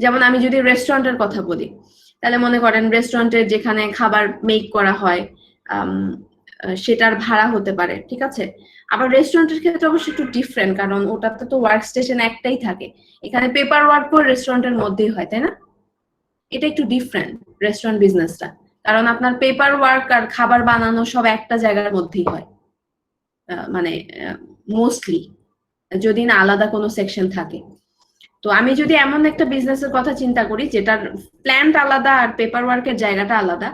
যেমন আমি যদি রেস্টুরেন্টের কথা বলি, তাহলে মনে করেন রেস্টুরেন্টের যেখানে খাবার মেক করা হয় সেটার ভাড়া হতে পারে, ঠিক আছে? আবার রেস্টুরেন্টের ক্ষেত্রে অবশ্যই একটু ডিফারেন্ট, কারণ ওটাতে তো ওয়ার্ক স্টেশন একটাই থাকে, এখানে পেপার ওয়ার্ক করে রেস্টুরেন্টের মধ্যেই হয়, তাই না? এটা একটু ডিফারেন্ট রেস্টুরেন্ট বিজনেসটা, কারণ আপনার পেপার ওয়ার্ক আর খাবার বানানো সব একটা জায়গার মধ্যেই হয়, মানে মোস্টলি, যদি না আলাদা কোনো সেকশন থাকে। তো আমি যদি এমন একটা বিজনেসের কথা চিন্তা করি যেটার প্ল্যান্ট আলাদা আর পেপার ওয়ার্কের জায়গাটা আলাদা,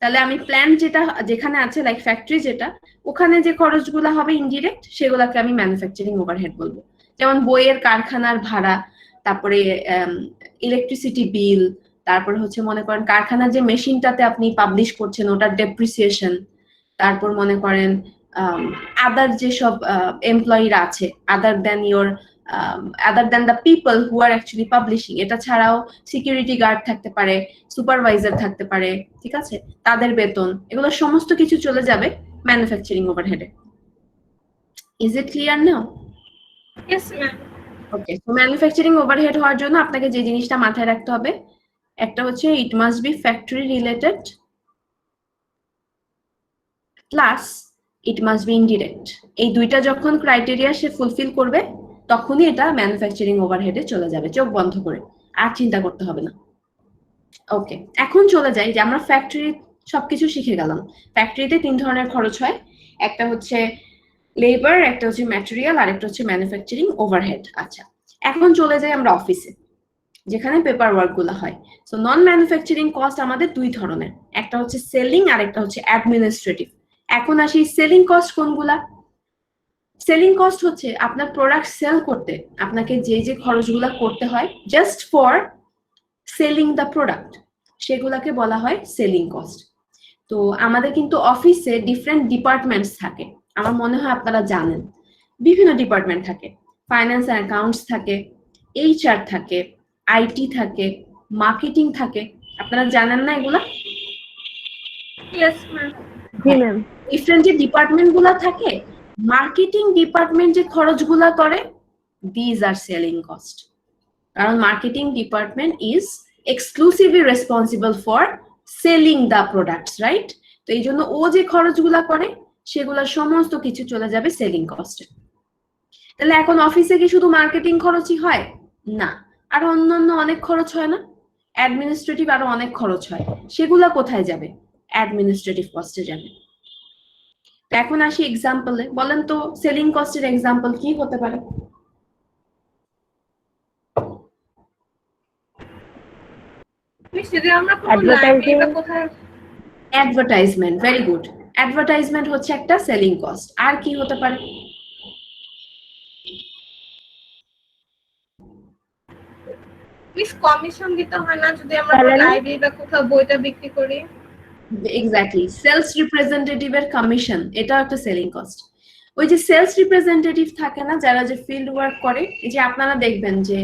তাহলে আমি প্ল্যান্ট যেটা যেখানে আছে লাইক ফ্যাক্টরি যেটা, ওখানে যে খরচগুলো হবে ইনডিরেক্ট সেগুলোকে আমি ম্যানুফ্যাকচারিং ওভারহেড বলবো। যেমন বইয়ের কারখানার ভাড়া, তারপরে ইলেকট্রিসিটি বিল, তারপর হচ্ছে মনে করেন কারখানার যে মেশিনটাতে আপনি পাবলিশ করছেন ওটার ডেপ্রিসিয়েশন, তারপর মনে করেন আদার যেসব এমপ্লয়িরা আছে other than the people who are actually publishing, এটা ছাড়াও সিকিউরিটি গার্ড থাকতে পারে, সুপারভাইজার থাকতে পারে, ঠিক আছে? তাদের বেতন, এগুলো সমস্ত কিছু চলে যাবে ম্যানুফ্যাকচারিং ওভারহেডে। Is it clear now? Yes ma'am. Okay, তো ম্যানুফ্যাকচারিং ওভারহেড হওয়ার জন্য আপনাকে যে জিনিসটা মাথায় রাখতে হবে, একটা হচ্ছে it must be factory related plus it must be indirect. এই দুইটা যখন ক্রাইটেরিয়া সে ফুলফিল করবে তখনই এটা ম্যানুফ্যাকচারিং ওভারহেডে চলে যাবে, চোখ বন্ধ করে, আর চিন্তা করতে হবে না। ওকে, এখন চলে যাই যে আমরা ফ্যাক্টরি সবকিছু শিখে গেলাম। ফ্যাক্টরিতে 3 ধরনের খরচ হয়, একটা হচ্ছে লেবার, একটা হচ্ছে ম্যাটেরিয়াল, আর একটা হচ্ছে ম্যানুফ্যাকচারিং ওভারহেড। আচ্ছা, এখন চলে যাই আমরা অফিসে যেখানে পেপার ওয়ার্ক গুলো হয়। সো নন ম্যানুফ্যাকচারিং কস্ট আমাদের 2 ধরনের, একটা হচ্ছে সেলিং আর একটা হচ্ছে অ্যাডমিনিস্ট্রেটিভ। এখন আসি সেলিং কস্ট কোনগুলা? সেলিং কস্ট হচ্ছে আপনার প্রোডাক্ট সেল করতে আপনাকে যে যে খরচগুলো করতে হয় just for selling the product, সেগুলাকে বলা হয় সেলিং কস্ট। তো আমাদের কিন্তু অফিসে ডিফারেন্ট ডিপার্টমেন্টস থাকে, আমার মনে হয় আপনারা জানেন, বিভিন্ন ডিপার্টমেন্ট থাকে, ফাইন্যান্স অ্যান্ড অ্যাকাউন্টস থাকে, এইচআর থাকে, আইটি থাকে, মার্কেটিং থাকে, আপনারা জানেন না এগুলা? Yes ma'am. জি ম্যাম। ডিফারেন্ট যে ডিপার্টমেন্ট গুলা থাকে, মার্কেটিং ডিপার্টমেন্ট যে খরচগুলা করে, দিজ আর সেলিং কস্ট। কারণ marketing department is exclusively responsible for selling the products, right? তো এই জন্য ও যে খরচগুলা করে সেগুলা সমস্ত কিছু চলে যাবে সেলিং কস্টে। তাহলে এখন অফিসে কি শুধু মার্কেটিং খরচই হয়? না, আরো অন্যান্য অনেক খরচ হয় না? অ্যাডমিনিস্ট্রেটিভ আরো অনেক খরচ হয়, সেগুলা কোথায় যাবে? অ্যাডমিনিস্ট্রেটিভ কস্টে যাবে। এখন আসি এক্সাম্পলে, বলেন তো সেলিং কস্টের এক্সাম্পল কি হতে পারে? মিস যদি আমরা কোনো লাইব্রেরি বা কোথাও অ্যাডভার্টাইজমেন্ট, ভেরি গুড। অ্যাডভার্টাইজমেন্ট হচ্ছে একটা সেলিং কস্ট। আর কি হতে পারে? মিস কমিশন দিতে হয় না যদি আমরা কোনো লাইব্রেরি বা কোথাও বইটা বিক্রি করি? এক্স্যাক্টলি, সেলস রিপ্রেজেন্টেটিভের কমিশন, এটাও একটা সেলিং কস্ট। ওই যে সেলস রিপ্রেজেন্টেটিভ থাকে না, যারা যে ফিল্ড ওয়ার্ক করে, এই যে আপনারা দেখবেন যে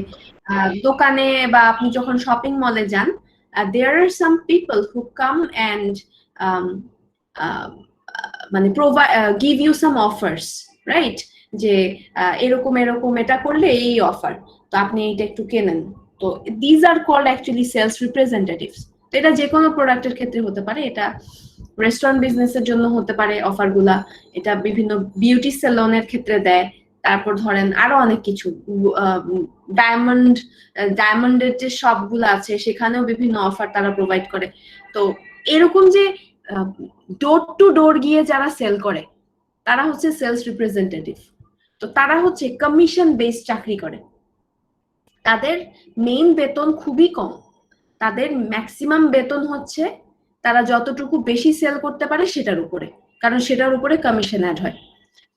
দোকানে বা আপনি যখন শপিং মলে যান, there are some people who come and মানে give you some offers, right? যে এরকম এরকম এটা করলে এই অফার, তো আপনি এইটা একটু কেনেন। তো these are called actually sales representatives. তো এটা যে কোনো প্রোডাক্টের ক্ষেত্রে হতে পারে, এটা রেস্টুরেন্ট বিজনেসের জন্য হতে পারে অফার গুলা, এটা বিভিন্ন বিউটি সেলনের ক্ষেত্রে দেয়। তারপর ধরেন আরো অনেক কিছু, ডায়মন্ডের যে শপগুলো আছে সেখানেও বিভিন্ন অফার তারা প্রোভাইড করে। তো এরকম যে ডোর টু ডোর গিয়ে যারা সেল করে তারা হচ্ছে সেলস রিপ্রেজেন্টেটিভ। তো তারা হচ্ছে কমিশন বেসড চাকরি করে, তাদের মেইন বেতন খুবই কম, তাদের ম্যাক্সিমাম বেতন হচ্ছে তারা যতটুকু বেশি সেল করতে পারে সেটার উপরে, কারণ সেটার উপরে কমিশন অ্যাড হয়।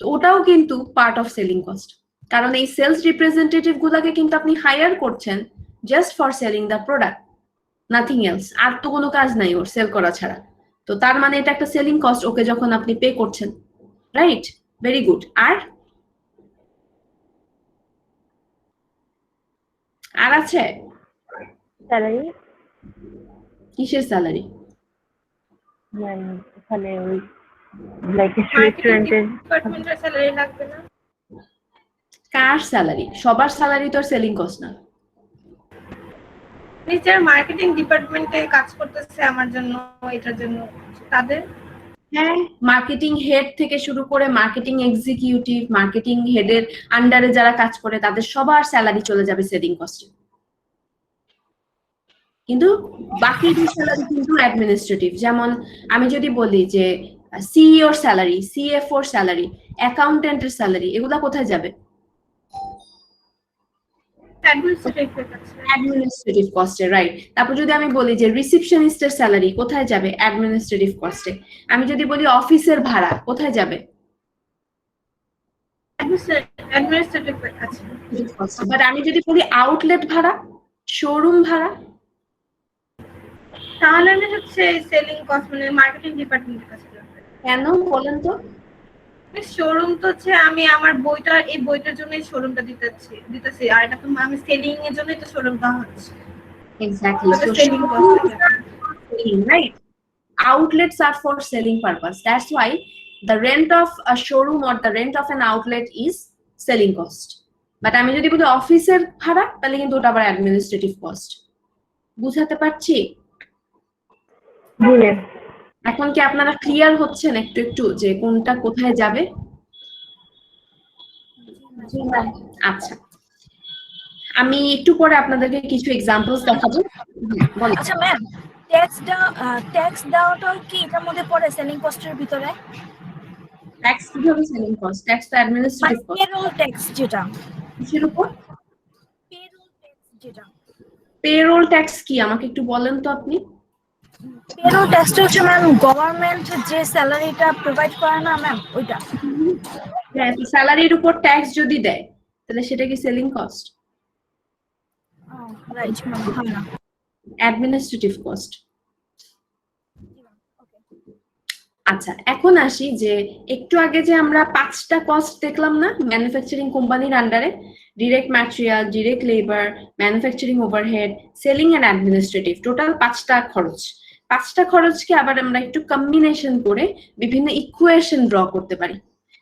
তো ওটাও কিন্তু পার্ট অফ সেলিং কস্ট, কারণ এই সেলস রিপ্রেজেন্টেটিভ গুলাকে কিন্তু আপনি হায়ার করছেন just for selling the product, nothing else. আর তো কোনো কাজ নাই ওর সেল করা ছাড়া। তো তার মানে এটা একটা সেলিং কস্ট ওকে যখন আপনি পে করছেন, রাইট? Very good. আর আর আছে স্যালারি কিসের স্যালারি? ম্যাম, ওখানে ওই লাইক মার্কেটিং রেস্টুরেন্টের। ডিপার্টমেন্টের স্যালারি লাগবে না? কার স্যালারি? সবার স্যালারি তো আর সেলিং কস্ট না। নিজের মার্কেটিং ডিপার্টমেন্টে কাজ করতেছে আমার জন্য, এটার জন্য তাদের? হ্যাঁ, মার্কেটিং হেড থেকে শুরু করে মার্কেটিং এক্সিকিউটিভ, মার্কেটিং হেডের আন্ডারে যারা কাজ করে তাদের সবার স্যালারি চলে যাবে সেলিং কস্টে। কিন্তু বাকি যে স্যালারি কিন্তু অ্যাডমিনিস্ট্রেটিভ, যেমন আমি যদি বলি যে সিইওর স্যালারি, সিএফওর স্যালারি, অ্যাকাউন্টেন্টের স্যালারি, এগুলা কোথায় যাবে? অ্যাডমিনিস্ট্রেটিভ কস্টে, রাইট? তারপর যদি আমি বলি যে রিসিপশনিস্টের স্যালারি কোথায় যাবে? অ্যাডমিনিস্ট্রেটিভ কস্টে। আমি যদি বলি অফিসের ভাড়া কোথায় যাবে? অ্যাডমিনিস্ট্রেটিভ আছে। বাট আমি যদি বলি আউটলেট ভাড়া, শোরুম ভাড়া, তাহলে আমি হচ্ছে সেলিং কস্ট মানে মার্কেটিং ডিপার্টমেন্টের কাছে যাবে। কেন বলেন তো? শোরুম তো হচ্ছে আমি আমার বইটা, এই বইটার জন্যই শোরুমটা দিতেছি, আর এটা তো আমি সেলিং এর জন্যই তো শোরুমটা হচ্ছে। Exactly. So selling showrooms cost. are for selling, right? Outlets are for selling purpose. That's why the rent of a showroom or the rent of an outlet is selling cost. But আমি যদি বলি অফিসের ভাড়া, তাহলে কিন্তু ওটা আবার অ্যাডমিনিস্ট্রেটিভ কস্ট। বুঝাতে পারছি? জি ম্যাম। এখন কি আপনারা ক্লিয়ার হচ্ছেন একটু একটু যে কোনটা কোথায় যাবে? আচ্ছা, আমি একটু পরে আপনাদেরকে কিছু এক্সাম্পলস দেখাবো। বলেন। আচ্ছা ম্যাম, ট্যাক্স দেওয়াটাও কি এটার মধ্যে পড়ে সেলিং কস্টের ভিতরে? ট্যাক্স কিভাবে সেলিং কস্ট? ট্যাক্স তো অ্যাডমিনিস্ট্রেটিভ কস্ট। পেরোল ট্যাক্স যেটা, কিসের উপর? পেরোল ট্যাক্স যেটা। পেরোল ট্যাক্স কি আমাকে একটু বলেন তো আপনি? পেরোল ট্যাক্সটা হচ্ছে ম্যাম গভর্নমেন্ট যে স্যালারিটা প্রোভাইড করে না ম্যাম, ওইটা। হ্যাঁ, স্যালারির উপর ট্যাক্স যদি দেয় তাহলে সেটা কি সেলিং কস্ট? রাইট ম্যাম, হয় না। Administrative cost. আচ্ছা, এখন আসি যে একটু আগে যে আমরা 5টা কস্ট দেখলাম না ম্যানুফ্যাকচারিং কোম্পানির আন্ডারে, direct material, direct labour, manufacturing overhead, selling and administrative, total 5টা খরচ। 5টা খরচকে আবার আমরা একটু কম্বিনেশন করে বিভিন্ন ইকুয়েশন ড্র করতে পারি।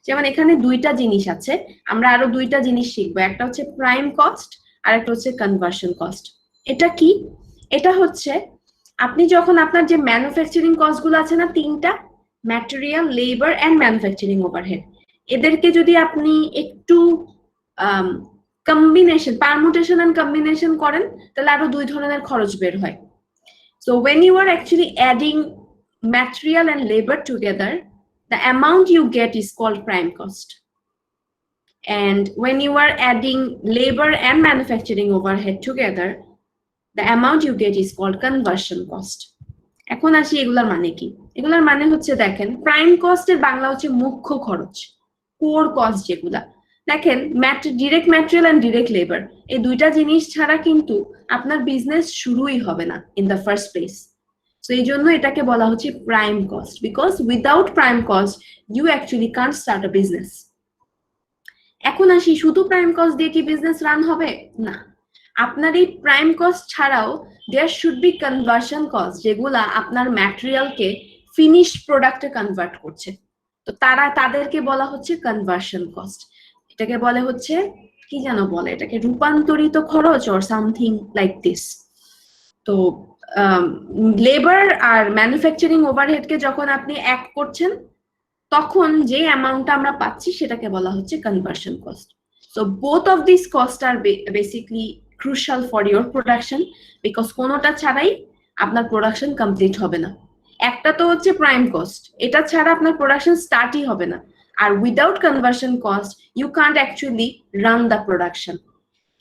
যেমন এখানে 2টা জিনিস আছে, আমরা আরো 2টা জিনিস শিখবো, একটা হচ্ছে প্রাইম কস্ট আর একটা হচ্ছে কনভার্সন কস্ট। এটা কি? এটা হচ্ছে আপনি যখন আপনার যে ম্যানুফ্যাকচারিং কস্ট গুলো আছে না 3টা, material, labour and manufacturing overhead, এদেরকে যদি আপনি একটু কম্বিনেশন, পারমুটেশন এন্ড কম্বিনেশন করেন তাহলে আরো 2 ধরনের খরচ বের হয়। So when you are actually adding material and labor together, the amount you get is called prime cost. And when you are adding labor and manufacturing overhead together, the amount you get is called conversion cost. এখন আসি এগুলার মানে কি। এগুলার মানে হচ্ছে দেখেন, প্রাইম কস্টের বাংলা হচ্ছে মুখ্য খরচ, কোর কস্ট যেগুলা। দেখেন direct material and direct labour, এই 2টা জিনিস ছাড়া কিন্তু আপনার বিজনেস শুরুই হবে না in the first place. So এই জন্য এটাকে বলা হচ্ছে prime cost, because without prime cost you actually can't start a business. এখন আসি, শুধু প্রাইম কস্ট দিয়ে কি বিজনেস রান হবে? না, আপনার এই প্রাইম কস্ট ছাড়াও there should be conversion cost, যেগুলা আপনার ম্যাটেরিয়ালকে ফিনিশড প্রোডাক্টে কনভার্ট করছে। তো তাদেরকে বলা হচ্ছে কনভার্সন কস্ট। এটাকে বলে হচ্ছে কি যেন বলে, এটাকে রূপান্তরিত খরচ অর সামথিং লাইক দিস। তো লেবার আর ম্যানুফ্যাকচারিং ওভারহেডকে যখন আপনি এক করছেন তখন যে অ্যামাউন্টটা আমরা পাচ্ছি সেটাকে বলা হচ্ছে conversion cost. So both of these costs are basically crucial for your production, because কোনোটা ছাড়াই আপনার প্রোডাকশন কমপ্লিট হবে না। একটা তো হচ্ছে প্রাইম কস্ট, এটা ছাড়া আপনার প্রোডাকশন স্টার্টই হবে না। আর without conversion cost you can't actually run the production.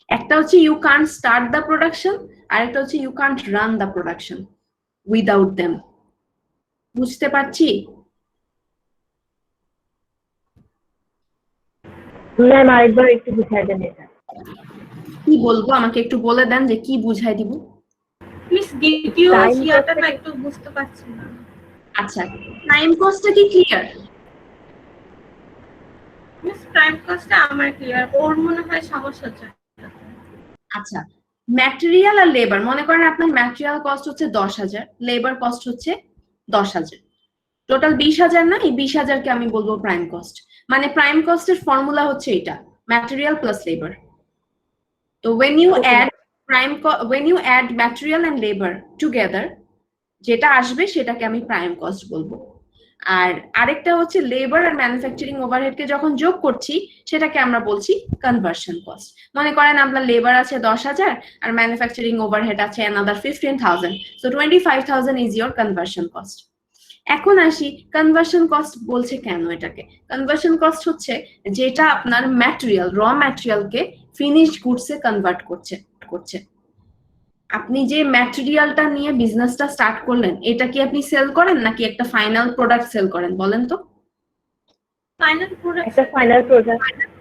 একটা হচ্ছে you can't start the production, আর একটা হচ্ছে you can't run the production without them. বুঝতে পারছি? ম্যাম আরেকবার একটু বুঝাই দেন এটা। কি বলবো, আমাকে একটু বলে দেন যে কি বুঝাই দিব। প্লিজ দ্বিতীয় Time শিয়ারটা cost না টা- একটু বুঝতে পারছি না। আচ্ছা, টাইম কস্টটা কি ক্লিয়ার? মিস প্রাইম কস্টটা আমার ক্লিয়ার, ওর মনে হয় সমস্যা হচ্ছে। আচ্ছা, ম্যাটেরিয়াল আর লেবার, মনে করেন আপনার ম্যাটেরিয়াল কস্ট হচ্ছে 10,000, লেবার কস্ট হচ্ছে 10,000, টোটাল 20,000 না? এই 20,000কে আমি বলবো প্রাইম কস্ট। মানে প্রাইম কস্টের ফর্মুলা হচ্ছে এটা, ম্যাটেরিয়াল প্লাস লেবার। তো when you add material and labor together, যেটা আসবে সেটাকে আমি প্রাইম কস্ট বলবো। আর আরেকটা হচ্ছে লেবার আর ম্যানুফ্যাকচারিং ওভারহেডকে যখন যোগ করছি সেটাকে আমরা বলছি কনভার্সন কস্ট। মনে করেন আপনার লেবার আছে 10,000 আর ম্যানুফ্যাকচারিং ওভারহেড আছে another 15,000, so 25,000 is your conversion cost. এখন আসি কনভার্সন কস্ট বলছে কেন এটাকে। কনভার্সন কস্ট হচ্ছে যেটা আপনার ম্যাটেরিয়াল, র ম্যাটেরিয়ালকে ফিনিশড গুডসে কনভার্ট করছে। আপনি যে ম্যাটেরিয়ালটা নিয়ে বিজনেসটা স্টার্ট করলেন, এটা কি আপনি সেল করেন নাকি একটা ফাইনাল প্রোডাক্ট সেল করেন বলেন তো? Final product. একটা ফাইনাল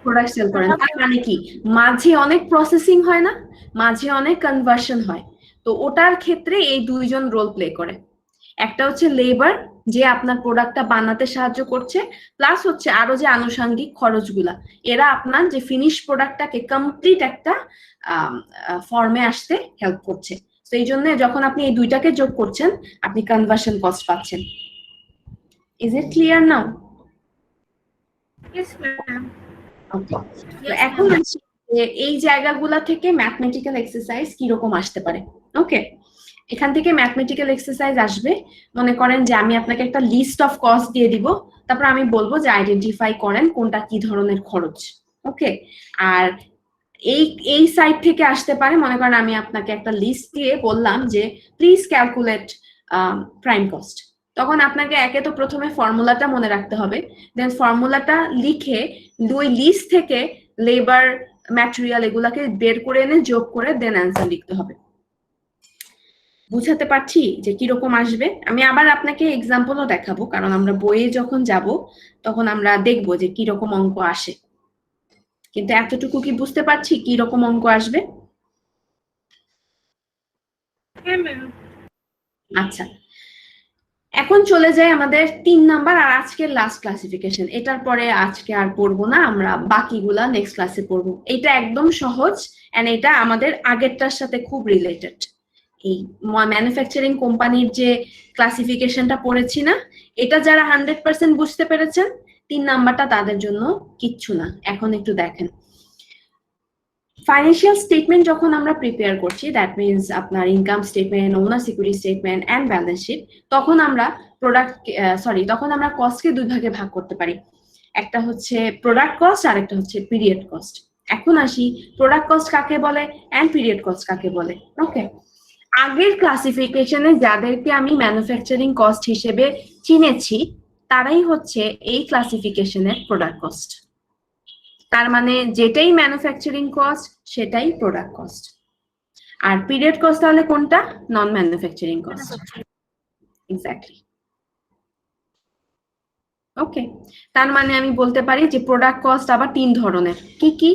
প্রোডাক্ট সেল করেন, তার মানে কি মাঝে অনেক প্রসেসিং হয় না, মাঝে অনেক কনভার্সন হয়। তো ওটার ক্ষেত্রে এই 2জন রোল প্লে করে। একটা হচ্ছে লেবার, যে আপনার প্রোডাক্টটা বানাতে সাহায্য করছে, প্লাস হচ্ছে আরো যে আনুষঙ্গিক খরচগুলা, এরা আপনার যে ফিনিশ প্রোডাক্টটাকে কমপ্লিট একটা ফর্মে আসতে হেল্প করছে। তো এই জন্য যখন আপনি এই 2টাকে যোগ করছেন আপনি কনভার্সন কস্ট পাচ্ছেন। Is it clear now? Yes ma'am. Okay, তো এখন আসি যে এই জায়গাগুলা থেকে ম্যাথমেটিক্যাল এক্সারসাইজ কিরকম আসতে পারে। ওকে, এখান থেকে ম্যাথমেটিক্যাল এক্সারসাইজ আসবে। মনে করেন যে আমি আপনাকে একটা লিস্ট অফ কস্ট দিয়ে দিব, তারপর আমি বলবো যে আইডেন্টিফাই করেন কোনটা কি ধরনের খরচ। ওকে, আর এই সাইড থেকে আসতে পারে, মনে করেন আমি আপনাকে একটা লিস্ট দিয়ে বললাম যে প্লিজ ক্যালকুলেট প্রাইম কস্ট, তখন আপনাকে একে তো প্রথমে ফর্মুলাটা মনে রাখতে হবে, দেন ফর্মুলাটা লিখে ওই লিস্ট থেকে লেবার, ম্যাটেরিয়াল এগুলাকে বের করে এনে যোগ করে দেন অ্যান্সার লিখতে হবে। বুঝাতে পারছি যে কিরকম আসবে? আমি আবার আপনাকে এক্সাম্পলও দেখাবো, কারণ আমরা বইয়ে যখন যাব তখন আমরা দেখবো যে কিরকম অঙ্ক আসে। কিন্তু এতটুকু কি বুঝতে পারছি কিরকম অঙ্ক আসবে? হ্যাঁ ম্যাম। আচ্ছা, এখন চলে যায় আমাদের 3 নাম্বার আর আজকের লাস্ট ক্লাসিফিকেশন। এটার পরে আজকে আর পড়বো না, আমরা বাকিগুলা নেক্সট ক্লাসে পড়বো। এটা একদম সহজ এন্ড এটা আমাদের আগেরটার সাথে খুব রিলেটেড। এই ম্যানুফ্যাকচারিং কোম্পানির যে ক্লাসিফিকেশনটা পড়েছি না, এটা যারা 100% বুঝতে পেরেছেন, 3 নাম্বারটা তাদের জন্য কিচ্ছু না। এখন একটু দেখেন, ফাইন্যান্সিয়াল স্টেটমেন্ট যখন আমরা প্রিপেয়ার করছি, দ্যাট মিনস আপনার income statement, owner security statement and balance sheet, তখন আমরা তখন আমরা কস্টকে দুই ভাগে ভাগ করতে পারি। একটা হচ্ছে প্রোডাক্ট কস্ট আর একটা হচ্ছে পিরিয়ড কস্ট। এখন আসি প্রোডাক্ট কস্ট কাকে বলে এন্ড পিরিয়ড কস্ট কাকে বলে। ওকে, আগের ক্লাসিফিকেশনে যাদেরকে আমি ম্যানুফ্যাকচারিং কস্ট হিসেবে চিনেছি, তারাই হচ্ছে এই ক্লাসিফিকেশনের প্রোডাক্ট কস্ট। তার মানে যেটাই ম্যানুফ্যাকচারিং কস্ট সেটাই প্রোডাক্ট কস্ট। আর পিরিয়ড কস্ট তাহলে কোনটা? নন ম্যানুফ্যাকচারিং কস্ট। এক্স্যাক্টলি। ওকে, তার মানে আমি বলতে পারি যে প্রোডাক্ট কস্ট আবার 3 ধরনের। কি কি?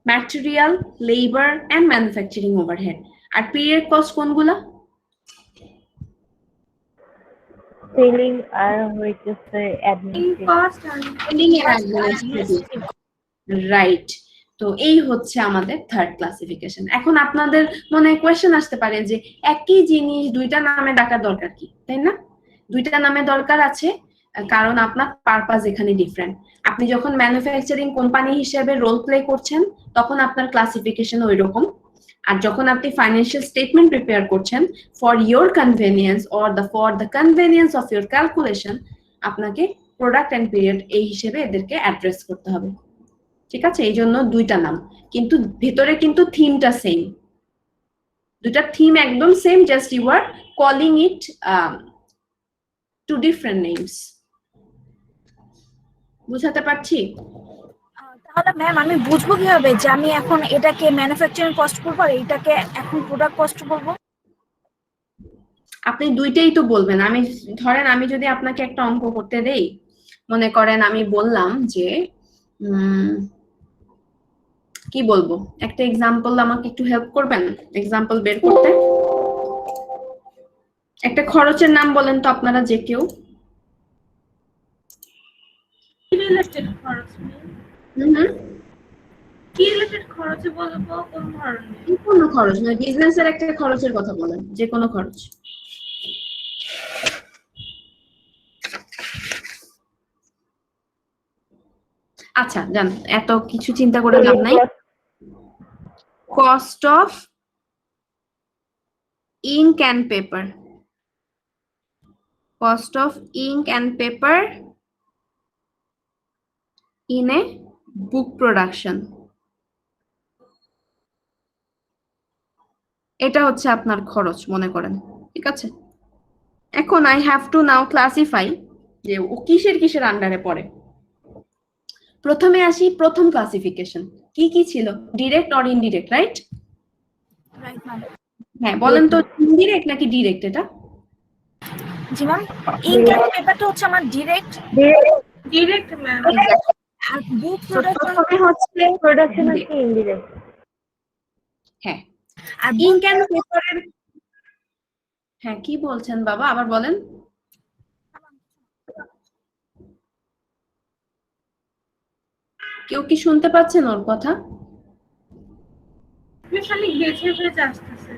Material, labour and manufacturing overhead. আর পিরিয়ড কস্ট কোনগুলা? সেলিং আর হইতেছে administrative. Cost selling and administrative, right. তো এই হচ্ছে আমাদের থার্ড ক্লাসিফিকেশন। এখন আপনাদের মনে কোয়েশ্চেন আসতে পারে যে একই জিনিস দুইটা নামে ডাকার দরকার কি, তাই না? দুইটা নামে দরকার আছে কারণ আপনার পারপাস এখানে ডিফারেন্ট। আপনি যখন ম্যানুফ্যাকচারিং কোম্পানি হিসেবে রোল প্লে করছেন তখন আপনার ক্লাসিফিকেশন ওই রকম, আর যখন আপনি ফাইন্যান্সিয়াল স্টেটমেন্ট প্রিপেয়ার করছেন for your convenience or for the convenience of your calculation, আপনাকে প্রোডাক্ট এন্ড পিরিয়ড এই হিসেবে এদেরকে অ্যাড্রেস করতে হবে। ঠিক আছে, এই জন্য দুইটা নাম, কিন্তু ভেতরে কিন্তু থিমটা সেম। দুইটা থিম একদম same, just you are calling it two different names. বুঝাতে পারছি? তাহলে ম্যাম আমি বুঝবো কিভাবে যে আমি এখন এটাকে ম্যানুফ্যাকচারিং কস্ট বলবো আর এটাকে এখন প্রোডাক্ট কস্ট বলবো? আপনি দুইটাই তো বলবেন। আমি ধরেন আমি যদি আপনাকে একটা অঙ্ক করতে দেই, মনে করেন আমি বললাম যে কি বলবো, একটা এক্সাম্পল আমাকে একটু হেল্প করবেন এক্সাম্পল বের করতে। একটা খরচের নাম বলেন তো আপনারা যে কেউ। রিলেটেড খরচ কি রিলেটেড খরচে বলবো? কোন ধরনের? কোন খরচ, মানে বিজনেসের একটা খরচের কথা বলেন, যে কোনো খরচ। আচ্ছা জান, এত কিছু চিন্তা করে লাভ নাই। Cost of ink and paper, cost of ink and paper in a book production, এটা হচ্ছে আপনার খরচ মনে করেন। ঠিক আছে, এখন I have two now classify যে ও কিসের কিসের আন্ডারে পড়ে। প্রথমে আসি প্রথম ক্লাসিফিকেশন, কি কি ছিল? Direct or indirect, right? Right ma'am. হ্যাঁ বলেন তো, ইনডিরেক্ট নাকি ডিরেক্ট এটা? জি ম্যাম, ইঙ্ক এন্ড পেপারটা হচ্ছে আমার ডিরেক্ট, ডিরেক্ট ম্যাম। আর বুক So, প্রোডাকশন প্রথমে হচ্ছে প্রোডাকশন হচ্ছে ইনডিরেক্ট। হ্যাঁ, আর ইঙ্ক অ্যান্ড পেপারের। হ্যাঁ কি বলছেন বাবা, আবার বলেন। কেউ কি শুনতে পাচ্ছেন ওর কথা? খালি বেছে বেছে আসতেছে।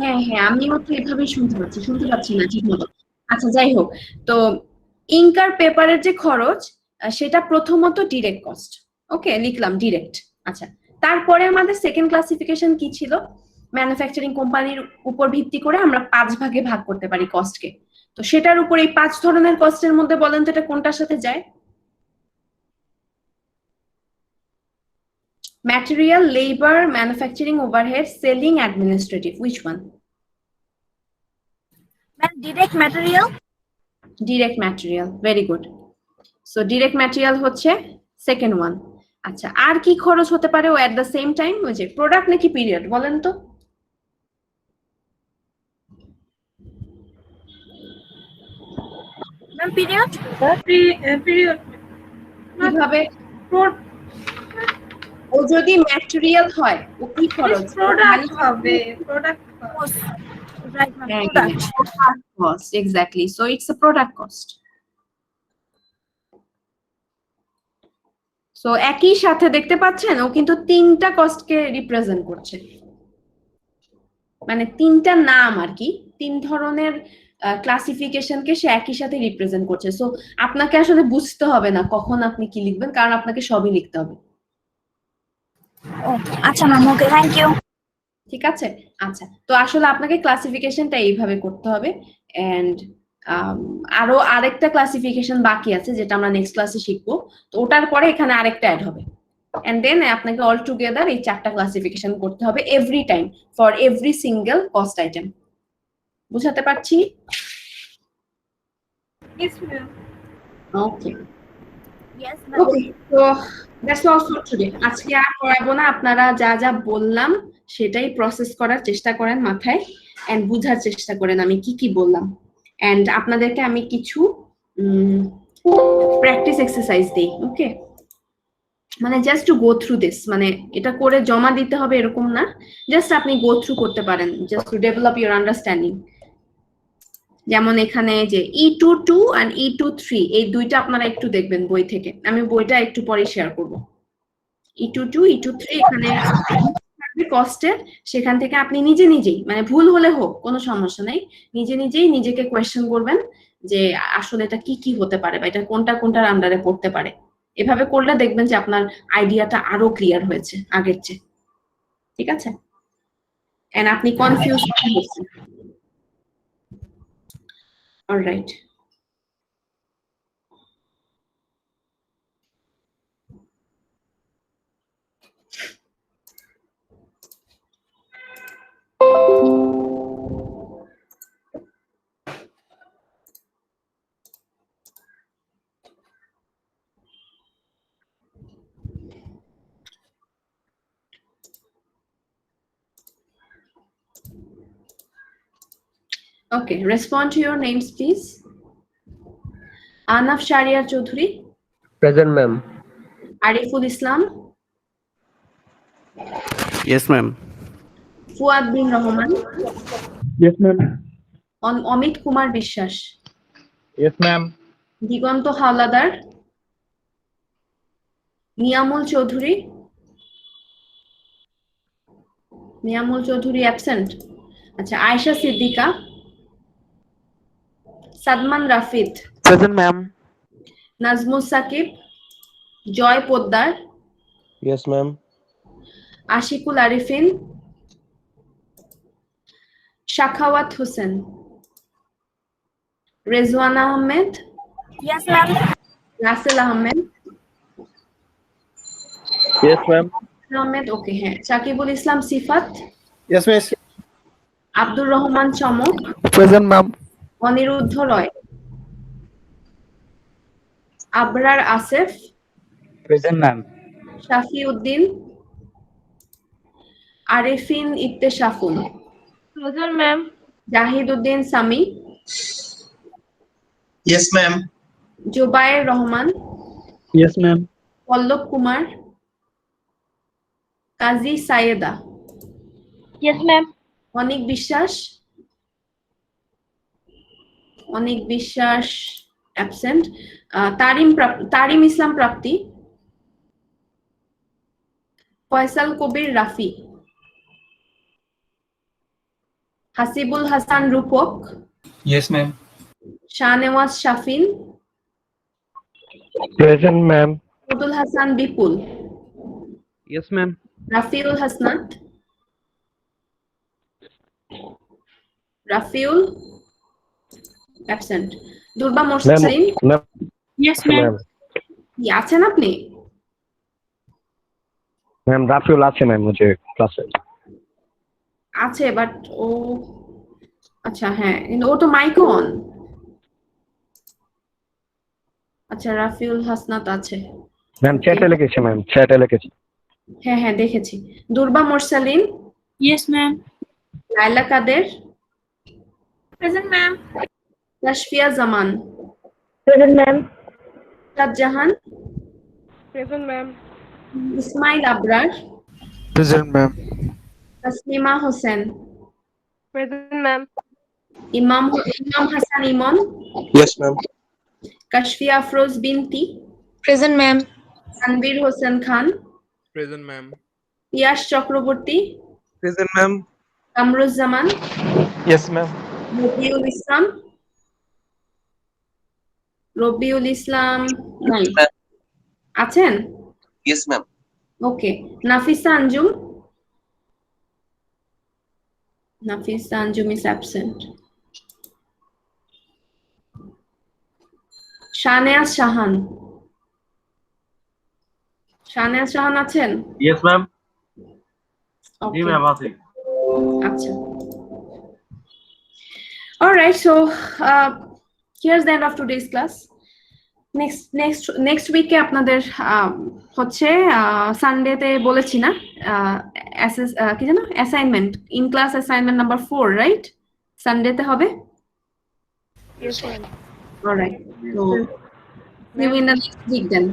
হ্যাঁ হ্যাঁ, আমিও তো এভাবেই শুনতে পাচ্ছি না ঠিক মতো। আচ্ছা যাই হোক, তো ইঙ্ক আর পেপারের যে খরচ সেটা প্রথমত ডিরেক্ট কস্ট। ওকে, লিখলাম ডিরেক্ট। আচ্ছা, তারপরে আমাদের সেকেন্ড ক্লাসিফিকেশন কি ছিল? ম্যানুফ্যাকচারিং কোম্পানির উপর ভিত্তি করে আমরা 5 ভাগে ভাগ করতে পারি কস্টকে। তো সেটার উপর এই 5 ধরনের কস্টের মধ্যে বলেন তো এটা কোনটার সাথে যায়? Material, labor, manufacturing overhead, selling, administrative. Which one? Ma'am direct material. Direct material. Very good. So direct material হচ্ছে সেকেন্ড ওয়ান। আচ্ছা, আর কি খরচ হতে পারে ও এট দ্য সেম টাইম? ওই যে প্রোডাক্ট নাকি পিরিয়ড বলেন তো? Ma'am period. পিরিয়ড কিভাবে? ও যদি ম্যাটেরিয়াল হয় ও কি খরচ? প্রোডাক্ট হবে, product right ma'am, product. Product cost, exactly. So it's a product cost. So একই সাথে দেখতে পাচ্ছেন ও কিন্তু তিনটা কস্টকে রিপ্রেজেন্ট করছে, মানে তিনটা নাম আর কি, তিন ধরনের ক্লাসিফিকেশনকে সে একই সাথে রিপ্রেজেন্ট করছে। সো আপনাকে আসলে বুঝতে হবে না কখন আপনি কি লিখবেন, কারণ আপনাকে সবই লিখতে হবে। ও আচ্ছা ম্যাম, ওকে, থ্যাংক ইউ। ঠিক আছে, আচ্ছা। তো আসলে আপনাকে ক্লাসিফিকেশনটা এইভাবে করতে হবে। এন্ড আরো আরেকটা ক্লাসিফিকেশন বাকি আছে যেটা আমরা নেক্সট ক্লাসে শিখবো। তো ওটার পরে এখানে আরেকটা অ্যাড হবে, এন্ড দেন আপনাকে অল টুগেদার এই চারটা ক্লাসিফিকেশন করতে হবে every time for every single cost item. বুঝাতে পারছি? Yes, ma'am. Okay yes ma'am. Okay, তো দ্যাটস অল ফর টুডে। আজকে আর পড়াবো না, আপনারা যা যা বললাম সেটাই প্রসেস করার চেষ্টা করেন মাথায়, এন্ড বুঝার চেষ্টা করেন আমি কি কি বললাম। এন্ড আপনাদেরকে আমি কিছু প্র্যাকটিস এক্সারসাইজ দিই, ওকে? মানে just to go through this, মানে এটা করে জমা দিতে হবে এরকম না, জাস্ট আপনি গো থ্রু করতে পারেন, just to develop your understanding. যেমন এখানে যে E22 and E23 এই দুইটা আপনারা একটু দেখবেন বই থেকে, আমি বইটা একটু পরে শেয়ার করব। E22 E23 এখানে কস্টের, সেখান থেকে আপনি নিজে নিজেই, মানে ভুল হলে হোক কোনো সমস্যা নেই, নিজে নিজেই নিজেকে কোয়েশ্চেন করবেন যে আসলে এটা কি কি হতে পারে বা এটা কোনটা কোনটার আন্ডারে পড়তে পারে। এভাবে করলে দেখবেন যে আপনার আইডিয়াটা আরো ক্লিয়ার হয়েছে আগের চেয়ে। ঠিক আছে, এন্ড আপনি কনফিউজ হচ্ছেন। Alright, okay, respond to your names please. Anaf Shariar Chaudhuri. Present, ma'am. Ariful Islam. Yes, ma'am. Fuad bin Rahman. Yes, ma'am. Amit Kumar Bishwash. Yes, ma'am. Digonto Hawladar. Niyamul Chaudhuri. Niyamul Chaudhuri absent. আচ্ছা, Aisha Siddiqa. Sadman Rafid. Present, ma'am. Nazmul Sakib. Joy Poddar. Yes, ma'am. Ashikul Arifin. Shakhawat Hussain. Rezwan Ahmed. Yes ma'am. Russell Ahmed. Yes, ma'am. Ahmed, okay, হ্যাঁ। Shakibul Islam Sifat. Yes, miss. Abdur Rahman চমক। Present, ma'am. অনিরুদ্ধ রয়। আবরার আসেফ। Present, ma'am. শাফি Uddin. Arefin ইত্তেশাফুন। Present, ma'am. Zahid Uddin Sami. Yes, ma'am. Zubair Rahman. Yes, ma'am. পল্লব কুমার। কাজী সায়েদা। Yes, ma'am. অনিক Biswas. Anik Biswas absent. Tarim Islam Prapti. Faisal Kabir Rafi. Hasibul Hasan Rupak. Yes, ma'am. Shahnewaz Shafin. Present, ma'am. Abdul Hasan Bipul. Yes, ma'am. Rafiul Hasnat. Rafiul absent. Durba Morsalin. Ma'am. Yes, ma'am. কি আছেন আপনি? Ma'am, राफिउल আছে ম্যাম মুঝে ক্লাসে। আছে, বাট ও, আচ্ছা হ্যাঁ, কিন্তু ও তো মাইকও অন। আচ্ছা, রাফিউল হাসনাত আছে। ম্যাম চ্যাটে লিখেছে, ম্যাম চ্যাটে লিখেছে। হ্যাঁ হ্যাঁ, দেখেছি। দুর্বা মোরসালিন। Yes, ma'am. লাইলা কাদের। Present, ma'am. তাশফিয়া জামান। Present, ma'am. জাহান। Present, ma'am. Ismail Abrar. Present, ma'am. Taslima Hossain. Present, ma'am. Imam Hassan Imon, Yes, ma'am. Kashfi Afroz Binti, Present, ma'am. Tanvir Hossein Khan, Present, ma'am. Yash Chakraborty, Present, ma'am. Kamruzzaman, Yes, ma'am. Rabiul Islam, Rabiul Islam নাই আছেন? Yes, ma'am. Okay, Nafisa Anjum, Nafisa Anjum is absent. Shaneas Shahan. Shaneas Shahan আছেন? Yes, ma'am. Okay. ma'am, আছি। আচ্ছা। All right, so here's the end of today's class. Next week আপনাদের হচ্ছে সানডেতে বলেছি না কি জানো assignment in class assignment number 4 right সানডেতে হবে Yes, ma'am. all right so see you in the next week then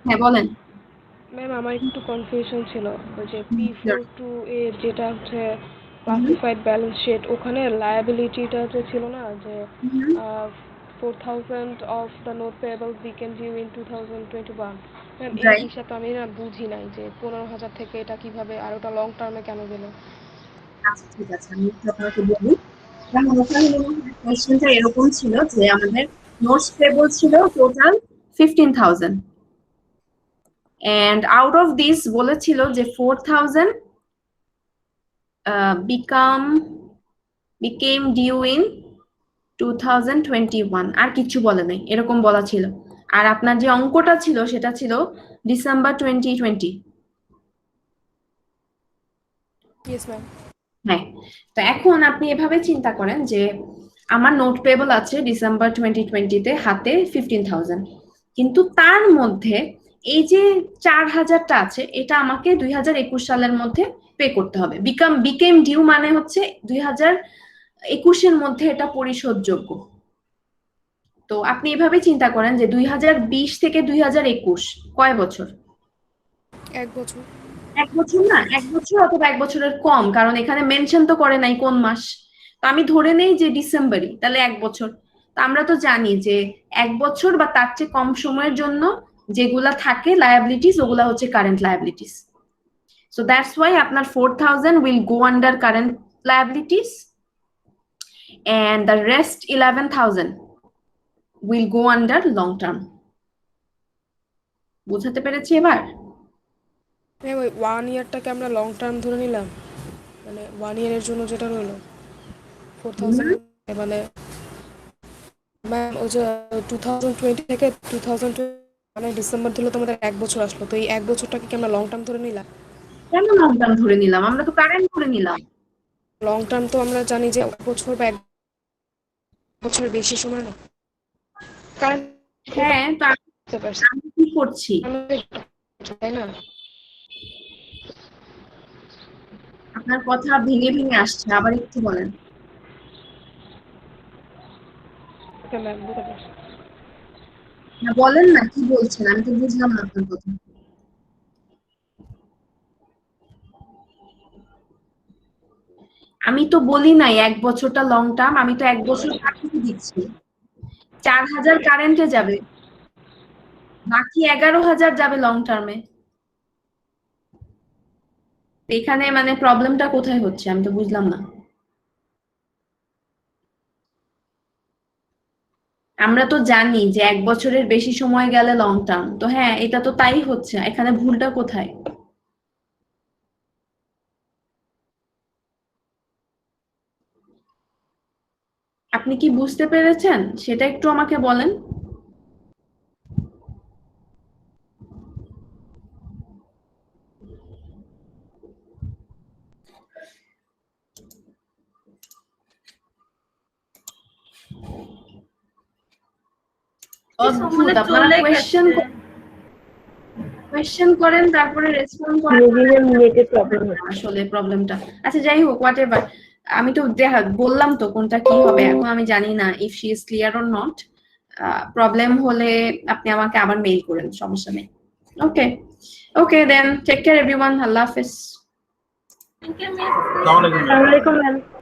হ্যাঁ বলেন ম্যাম আমার একটু কনফিউশন ছিল ওই যে P42 এর যেটা হচ্ছে ক্লাসিফাইড ব্যালেন্স শিট ওখানে লায়াবিলিটিটা যে ছিল না যে 4000 of the note payables we can due in 2021 ma'am এই Right. হিসাবটা আমি না বুঝি নাই যে 15000 থেকে এটা কিভাবে আর ওটা লং টার্মে কেন গেল আচ্ছা ঠিক আছে আমি একটু আপনাকে বলি যেমন ওখানে কোশ্চেনটা এরকম ছিল যে আমাদের নোটস পেবল ছিল total 15000 and out of this বলেছিল যে 4000 became due in 2021 আর কিছু বলে নাই এরকম বলা ছিল আর আপনার যে অঙ্কটা ছিল সেটা ছিল ডিসেম্বর 2020 ইয়েস ম্যাম হ্যাঁ তো এখন আপনি এভাবে চিন্তা করেন যে আমার নোট পেবল আছে ডিসেম্বর 2020 তে হাতে 15000 কিন্তু তার মধ্যে এই যে 4000টা আছে এটা আমাকে 2021 সালের মধ্যে পে করতে হবে বিকেম ডিউ মানে হচ্ছে 2021 এর মধ্যে এটা পরিশোধযোগ্য তো আপনি এভাবে চিন্তা করেন যে 2020 থেকে 2021 কয় বছর 1 বছর 1 বছর না 1 বছর অথবা 1 বছরের কম কারণ এখানে মেনশন তো করে নাই কোন মাস তো আমি ধরে নেই যে ডিসেম্বরই তাহলে 1 বছর তো আমরা তো জানি যে 1 বছর বা তার চেয়ে কম সময়ের জন্য যেগুলা থাকে লায়াবিলিটিস ওগুলা হচ্ছে current liabilities so that's why আপনার 4000 will go under current liabilities and the rest 11000 will go under long term বুঝাতে পেরেছি এবার ম্যাম ওই 1 ইয়ারটাকে আমরা লং টার্ম ধরে নিলাম মানে 1 ইয়ারের জন্য যেটা রইলো 4000 মানে ম্যাম ওই যে 2020 থেকে 2020 মানে ডিসেম্বর দিলে তোমাদের 1 বছর আসলো তো এই 1 বছরটাকে কি আমরা লং টার্ম ধরে নিলাম কেন লং টার্ম ধরে নিলাম আমরা তো কারেন্ট ধরে নিলাম লং টার্ম তো আমরা জানি যে 1 বছর বা 1 বছর বেশি সময় না কারণ হ্যাঁ তো আমি কি করছি তাই না আপনার কথা ভেঙে ভেঙে আসছে আবার একটু বলেন ওকে ম্যাম বুঝতে পারছি না বলেন না কি বলছেন আমি তো বুঝলাম না আপনার কথা আমি তো বলি নাই 1 বছরটা লং টার্ম আমি তো 1 বছর কাটিয়ে দিচ্ছি 4000 কারেন্টে যাবে বাকি 11000 যাবে লং টার্মে এখানে মানে প্রবলেমটা কোথায় হচ্ছে আমি তো বুঝলাম না আমরা তো জানি যে 1 বছরের বেশি সময় গেলে লং টার্ম তো হ্যাঁ এটা তো তাই হচ্ছে এখানে ভুলটা কোথায় আপনি কি বুঝতে পেরেছেন সেটা একটু আমাকে বলেন অদ্ভুত আপনারা কোয়েশ্চেন করেন তারপরে রেসপন্ড করেন নেটের প্রবলেম আসলে প্রবলেমটা আচ্ছা যাই হোক হোয়াটএভার আমি তো বললাম তো কোনটা কি হবে এখন আমি জানি না if she is clear or not problem হলে আপনি আমাকে আবার মেইল করেন সমস্যা নেই ওকে ওকে দেন টেক কেয়ার এভরিওয়ান আল্লাহ হাফেজ Thank you, miss. Assalamualaikum, ma'am.